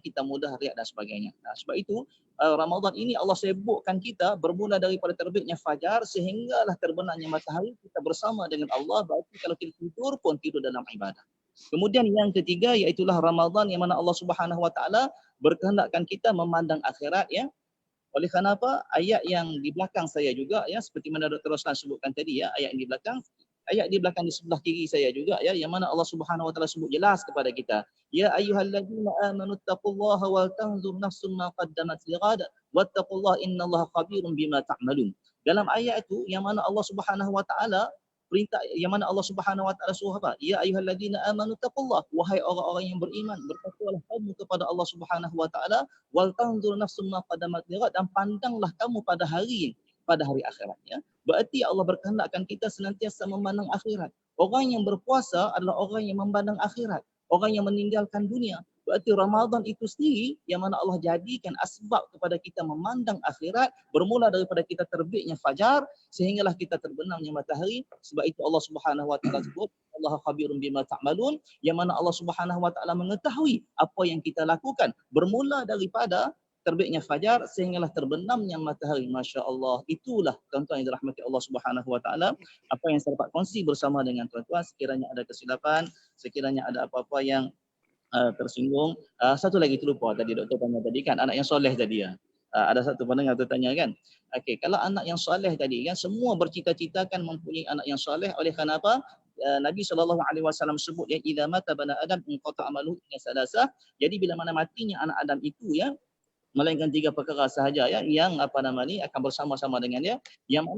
kita mudah riak dan sebagainya. Sebab itu Ramadan ini Allah sibukkan kita bermula daripada terbitnya fajar sehinggalah terbenamnya matahari, kita bersama dengan Allah. Berarti kalau kita tidur pun tidur dalam ibadah. Kemudian yang ketiga, iaitulah Ramadan yang mana Allah Subhanahu Wa Taala berkehendakkan kita memandang akhirat, ya. Oleh kerana apa? Ayat yang di belakang saya juga, ya, seperti mana Dr. Roslan sebutkan tadi, ya, ayat di belakang di sebelah kiri saya juga, ya, yang mana Allah Subhanahu Wa Taala sebut jelas kepada kita, ya ayyuhalladzina amanu taqullaha wal tanzur nafsum ma qaddamat lighad wattaqullaha innallaha khabirun bima ta'malun. Dalam ayat itu yang mana Allah Subhanahu Wa Taala perintah, yang mana Allah Subhanahu Wa Taala suruh apa? Ya ayyuhalladzina amanu taqullah, wahai orang-orang yang beriman, bertakwalah kamu kepada Allah Subhanahu Wa Taala, wal tanzur nafsum ma qaddamat lighad, dan pandanglah kamu pada hari akhirat, ya. Berarti Allah berkehendakkan kita senantiasa memandang akhirat. Orang yang berpuasa adalah orang yang memandang akhirat, orang yang meninggalkan dunia. Berarti Ramadan itu sendiri yang mana Allah jadikan asbab kepada kita memandang akhirat, bermula daripada kita terbitnya fajar sehinggalah kita terbenamnya matahari. Sebab itu Allah Subhanahu Wa Taala sebut Allah khabirun bima ta'malun, yang mana Allah Subhanahu Wa Taala mengetahui apa yang kita lakukan bermula daripada terbitnya fajar sehinggalah terbenamnya matahari. Masya-Allah. Itulah tuan-tuan yang dirahmati Allah Subhanahu Wa Taala, apa yang saya dapat kongsi bersama dengan tuan-tuan. Sekiranya ada kesilapan, sekiranya ada apa-apa yang tersinggung. Satu lagi terlupa tadi doktor tanya tadi kan, anak yang soleh tadi, ya. Ada satu pendengar tu tanya kan. Okey, kalau anak yang soleh tadi kan, semua bercita-cita kan mempunyai anak yang soleh. Oleh kerana apa? Nabi SAW sebut, ya, idza mata bana adam inqata amaluhu illa salasah. Jadi bila mana matinya anak Adam itu, ya, melainkan 3 perkara sahaja, ya, yang akan bersama-sama dengan dia. Yang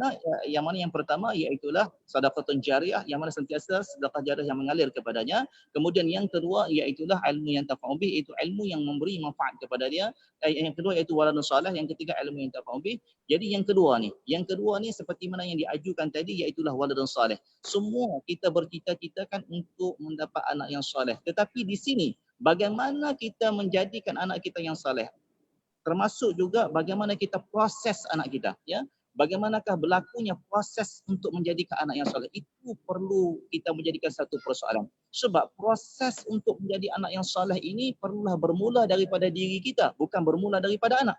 mana yang pertama iaitulah sedekahun jariah, yang mana sentiasa sedekah jariah yang mengalir kepadanya. Kemudian yang kedua iaitulah ilmu yang tafa'u bih, itu ilmu yang memberi manfaat kepada dia. Yang kedua iaitu waladun salih, yang ketiga ilmu yang tafa'u bih. Jadi yang kedua ni seperti mana yang diajukan tadi, iaitulah waladun salih. Semua kita bercita-citakan untuk mendapat anak yang soleh. Tetapi di sini bagaimana kita menjadikan anak kita yang soleh? Termasuk juga bagaimana kita proses anak kita, ya. Bagaimanakah berlakunya proses untuk menjadikan anak yang soleh? Itu perlu kita menjadikan satu persoalan. Sebab proses untuk menjadi anak yang soleh ini perlulah bermula daripada diri kita, bukan bermula daripada anak.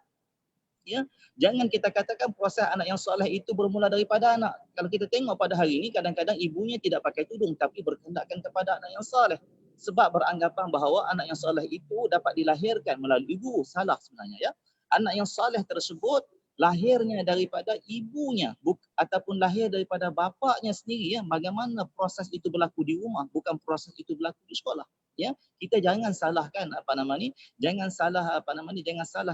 Ya, jangan kita katakan proses anak yang soleh itu bermula daripada anak. Kalau kita tengok pada hari ini, kadang-kadang ibunya tidak pakai tudung tapi berkehendakkan kepada anak yang soleh. Sebab beranggapan bahawa anak yang soleh itu dapat dilahirkan melalui ibu. Salah sebenarnya, ya. Anak yang soleh tersebut lahirnya daripada ibunya ataupun lahir daripada bapaknya sendiri, ya. Bagaimana proses itu berlaku di rumah, bukan proses itu berlaku di sekolah, ya. Kita jangan salahkan jangan salah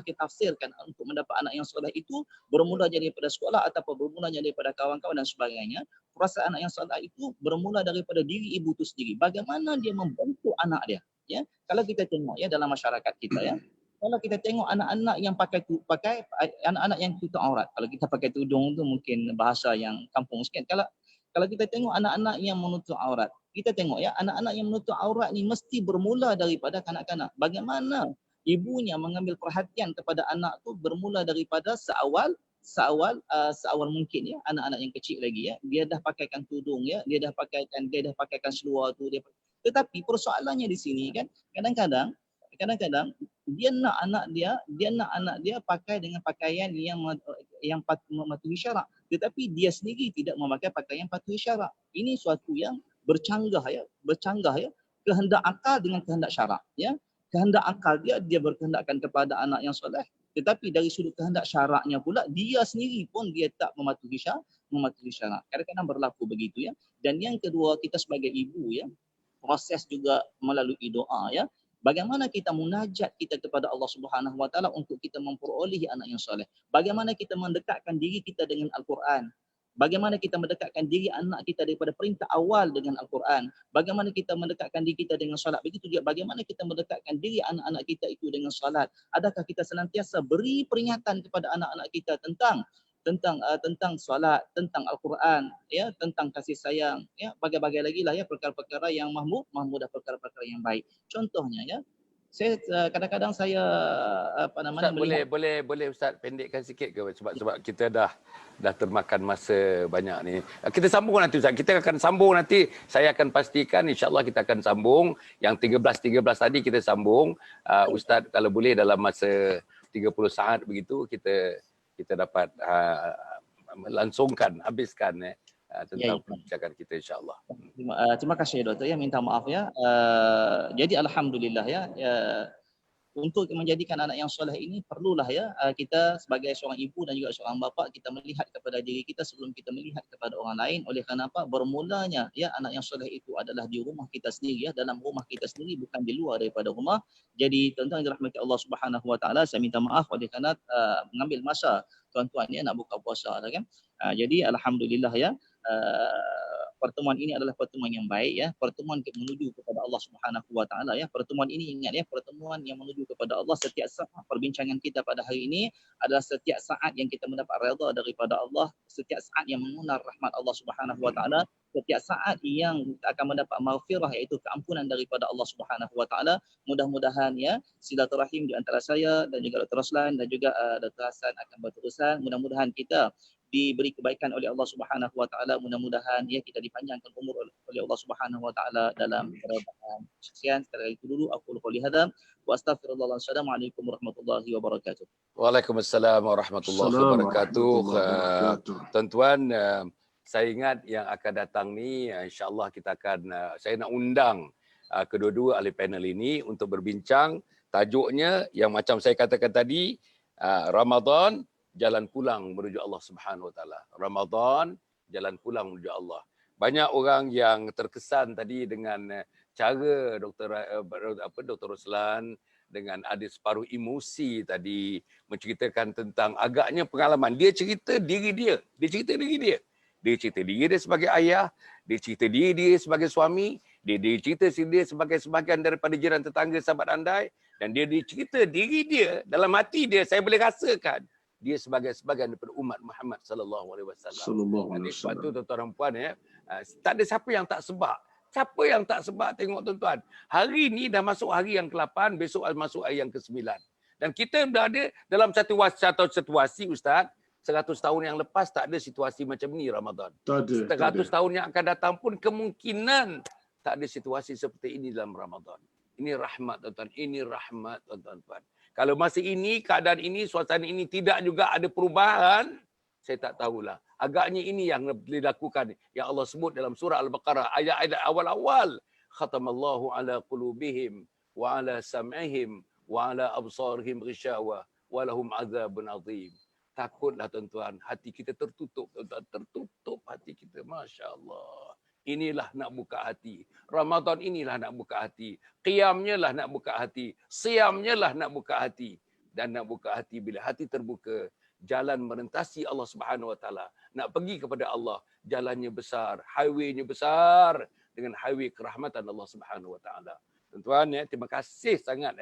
kita tafsirkan untuk mendapat anak yang soleh itu bermula daripada sekolah ataupun bermula daripada kawan-kawan dan sebagainya. Proses anak yang soleh itu bermula daripada diri ibu itu sendiri. Bagaimana dia membentuk anak dia, ya. Kalau kita tengok, ya, dalam masyarakat kita, ya, kalau kita tengok anak-anak yang pakai anak-anak yang tutup aurat. Kalau kita pakai tudung tu mungkin bahasa yang kampung sikit. Kalau kita tengok anak-anak yang menutup aurat, kita tengok, ya, anak-anak yang menutup aurat ni mesti bermula daripada kanak-kanak. Bagaimana ibunya mengambil perhatian kepada anak tu bermula daripada seawal mungkin, ya, anak-anak yang kecil lagi, ya, dia dah pakaikan tudung, ya, dia dah pakaikan seluar tu, tetapi persoalannya di sini kan, kadang-kadang kadang-kadang dia nak anak dia pakai dengan pakaian yang mematuhi syarak, tetapi dia sendiri tidak memakai pakaian patuhi syarak. Ini suatu yang bercanggah ya, kehendak akal dengan kehendak syarak ya. Kehendak akal dia berkehendakkan kepada anak yang soleh, tetapi dari sudut kehendak syaraknya pula dia sendiri pun dia tak mematuhi syarak. Kadang-kadang berlaku begitu ya. Dan yang kedua, kita sebagai ibu ya, proses juga melalui doa ya. Bagaimana kita munajat kita kepada Allah Subhanahu Wa Taala untuk kita memperolehi anak yang soleh. Bagaimana kita mendekatkan diri kita dengan Al-Quran. Bagaimana kita mendekatkan diri anak kita daripada perintah awal dengan Al-Quran. Bagaimana kita mendekatkan diri kita dengan solat. Begitu juga bagaimana kita mendekatkan diri anak-anak kita itu dengan solat. Adakah kita senantiasa beri peringatan kepada anak-anak kita tentang solat, tentang Al-Quran, ya, tentang kasih sayang, ya, bagai-bagai lagi lah ya perkara-perkara yang mahmudah, perkara-perkara yang baik. Contohnya ya, saya kadang-kadang saya Ustaz, boleh Ustaz pendekkan sikit ke, sebab kita dah termakan masa banyak ni. Kita sambung nanti Ustaz. Kita akan sambung nanti. Saya akan pastikan insya-Allah kita akan sambung yang 13 tadi kita sambung. Ustaz kalau boleh dalam masa 30 saat begitu kita dapat melangsungkan, habiskan tentang perbincangan kita insya-Allah. Terima kasih doktor ya, minta maaf ya. Jadi alhamdulillah ya, untuk menjadikan anak yang soleh ini perlulah ya kita sebagai seorang ibu dan juga seorang bapa kita melihat kepada diri kita sebelum kita melihat kepada orang lain. Oleh kerana apa? Bermulanya ya anak yang soleh itu adalah di rumah kita sendiri ya, dalam rumah kita sendiri, bukan di luar daripada rumah. Jadi tuan-tuan yang dirahmati Allah Subhanahu Wa Taala, saya minta maaf oleh kerana mengambil masa tuan-tuan ni nak buka puasa kan. Jadi alhamdulillah ya, pertemuan ini adalah pertemuan yang baik ya, pertemuan menuju kepada Allah Subhanahu Wa Taala ya. Pertemuan ini ingat ya, pertemuan yang menuju kepada Allah. Setiap saat perbincangan kita pada hari ini adalah setiap saat yang kita mendapat redha daripada Allah, setiap saat yang mengunar rahmat Allah Subhanahu Wa Taala, setiap saat yang akan mendapat maghfirah iaitu keampunan daripada Allah Subhanahu Wa Taala. Mudah-mudahan ya silaturahim di antara saya dan juga Dr. Roslan dan juga Dr. Hasan akan berterusan. Mudah-mudahan kita diberi kebaikan oleh Allah Subhanahu Wa Taala. Mudah-mudahan ya kita dipanjangkan umur oleh Allah Subhanahu Wa Taala dalam keredaan. Sekian sekali itu dulu aku qouli hadza wa astaghfirullah. Assalamualaikum warahmatullahi wabarakatuh. Waalaikumsalam warahmatullahi wabarakatuh. Tuan-tuan, saya ingat yang akan datang ni insya-Allah kita akan saya nak undang kedua-dua ahli panel ini untuk berbincang. Tajuknya yang macam saya katakan tadi, Ramadan jalan pulang menuju Allah Subhanahu Wa Taala. Ramadan jalan pulang menuju Allah. Banyak orang yang terkesan tadi dengan cara Dr. Roslan dengan ada separuh emosi tadi menceritakan tentang agaknya pengalaman. Dia cerita diri dia. Dia cerita diri dia sebagai ayah, dia cerita diri dia sebagai suami, dia cerita dia sebagai sebahagian daripada jiran tetangga sahabat andai, dan dia cerita diri dia dalam hati dia, saya boleh rasakan dia sebagai sebahagian daripada umat Muhammad sallallahu alaihi wasallam. Sebab tu tuan-tuan dan puan ya, tak ada siapa yang tak sebab. Siapa yang tak sebab tengok tuan-tuan. Hari ni dah masuk hari yang ke-8, besok masuk hari yang ke-9. Dan kita berada dalam satu situasi Ustaz, 100 tahun yang lepas tak ada situasi macam ni Ramadan. 100 tahun yang akan datang pun kemungkinan tak ada situasi seperti ini dalam Ramadan. Ini rahmat tuan-tuan, ini rahmat tuan-tuan. Kalau masa ini, keadaan ini, suasana ini tidak juga ada perubahan, saya tak tahulah. Agaknya ini yang dilakukan. Yang Allah sebut dalam surah Al-Baqarah, ayat-ayat awal-awal. Khatamallahu ala qulubihim, wa ala sam'ihim, wa ala absarihim ghishawa, wa lahum azabun azim. Takutlah tuan-tuan, hati kita tertutup. Tuan-tuan, tertutup hati kita. Masya Allah. Inilah nak buka hati. Ramadan inilah nak buka hati. Qiyamnya lah nak buka hati. Siamnya lah nak buka hati. Dan nak buka hati bila hati terbuka, jalan merentasi Allah Subhanahu Wa Taala. Nak pergi kepada Allah, jalannya besar, highway-nya besar dengan highway kerahmatan Allah Subhanahu Wa Taala. Tuan-tuan ya, terima kasih sangat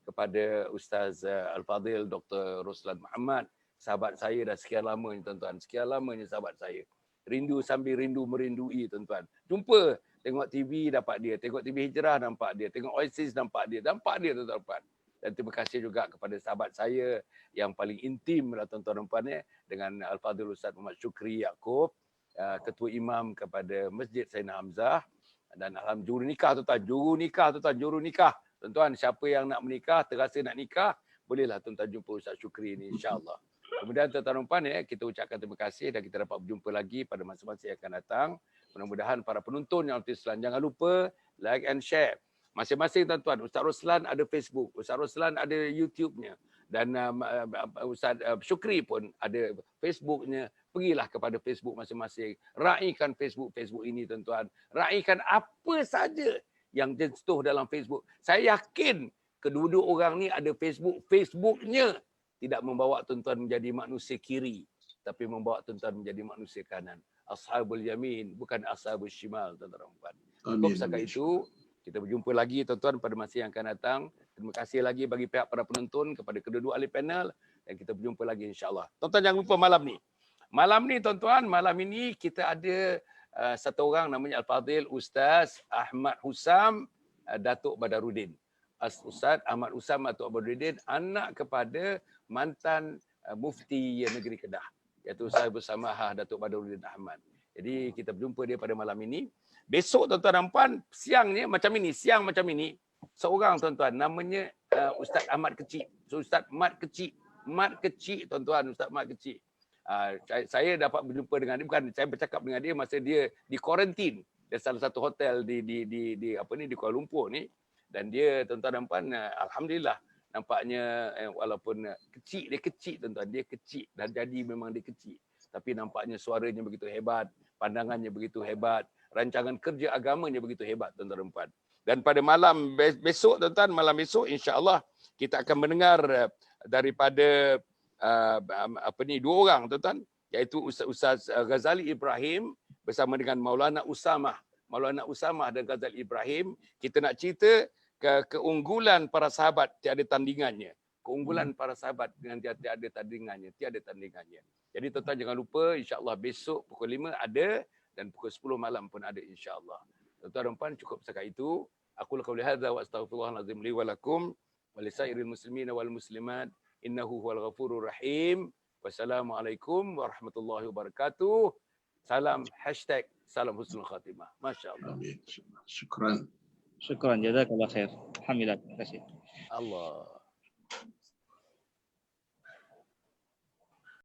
kepada Ustaz Al-Fadhil Dr. Roslan Muhammad, sahabat saya dah sekian lamanya tuan-tuan. Sekian lamanya sahabat saya. Rindu sambil rindu merindui tuan-tuan. Jumpa, tengok TV dapat dia, tengok TV Hijrah nampak dia, tengok Oasis nampak dia tuan-tuan. Dan terima kasih juga kepada sahabat saya yang paling intim lah tuan-tuan dan puan dengan Al-Fadhil Ustaz Muhammad Syukri Yaakob, ketua imam kepada Masjid Sayyidina Hamzah, dan alhamdulillah juru nikah tuan-tuan, juru nikah Tuan-tuan, siapa yang nak menikah, terasa nak nikah, bolehlah tuan-tuan jumpa Ustaz Syukri ni, insya-Allah. Kemudian tuan-tuan dan puan, kita ucapkan terima kasih dan kita dapat berjumpa lagi pada masa-masa yang akan datang. Mudah-mudahan para penonton yang Ruslan, jangan lupa like and share. Masing-masing tuan-tuan, Ustaz Ruslan ada Facebook, Ustaz Ruslan ada YouTube-nya, dan Ustaz Syukri pun ada Facebook-nya. Pergilah kepada Facebook masing-masing. Raikan Facebook ini tuan-tuan. Raikan apa saja yang tersentuh dalam Facebook. Saya yakin kedua-dua orang ni ada Facebook-nya tidak membawa tuan-tuan menjadi manusia kiri, tapi membawa tuan-tuan menjadi manusia kanan. Ashabul yamin, bukan ashabul shimal, tuan-tuan dan puan. Cukup setakat itu. Kita berjumpa lagi tuan-tuan pada masa yang akan datang. Terima kasih lagi bagi pihak para penonton, kepada kedua-dua ahli panel, dan kita berjumpa lagi insya-Allah. Tuan-tuan jangan lupa malam ni. Malam ni tuan-tuan, malam ini kita ada satu orang namanya Al-Fadhil Ustaz Ahmad Husam Datuk Badarudin. Ustaz Ahmad Husam Datuk Badarudin, anak kepada mantan Mufti Negeri Kedah, iaitu Ustaz Bersamahah Datuk Badarudin Ahmad. Jadi kita berjumpa dia pada malam ini. Besok tuan-tuan dan puan, siang macam ini, seorang tuan-tuan namanya Ustaz Ahmad Kecik. So, Ustaz Mat Kecik tuan-tuan, Ustaz Mat Kecik. Saya dapat berjumpa dengan dia, bukan saya bercakap dengan dia masa dia di kuarantin di salah satu hotel di Kuala Lumpur ni, dan dia tuan-tuan dan puan, alhamdulillah nampaknya walaupun kecil tuan-tuan, dia kecil dan jadi memang dia kecil, tapi nampaknya suaranya begitu hebat, pandangannya begitu hebat, rancangan kerja agamanya begitu hebat tuan-tuan dan puan. Dan pada malam besok tuan-tuan, malam besok insya-Allah kita akan mendengar daripada dua orang tuan-tuan, iaitu Ustaz Ghazali Ibrahim bersama dengan Maulana Usamah dan Ghazali Ibrahim. Kita nak cerita keunggulan para sahabat tiada tandingannya. Keunggulan para sahabat dengan tiada tandingannya. Jadi tuan-tuan jangan lupa, insya-Allah besok pukul 5 ada dan pukul 10 malam pun ada insya-Allah. Tuan-tuan dan puan, cukup setakat itu. Aku qauli hadza wa astaghfirullahalazim li wa lakum wa lisairil muslimin wal muslimat innahu huwal ghafurur rahim. Wassalamualaikum warahmatullahi wabarakatuh. Salam #salam husnul khatimah. Masya-Allah. Amin. Syukran. Syukran, jazakallah khair. Alhamdulillah, terima kasih. Allah.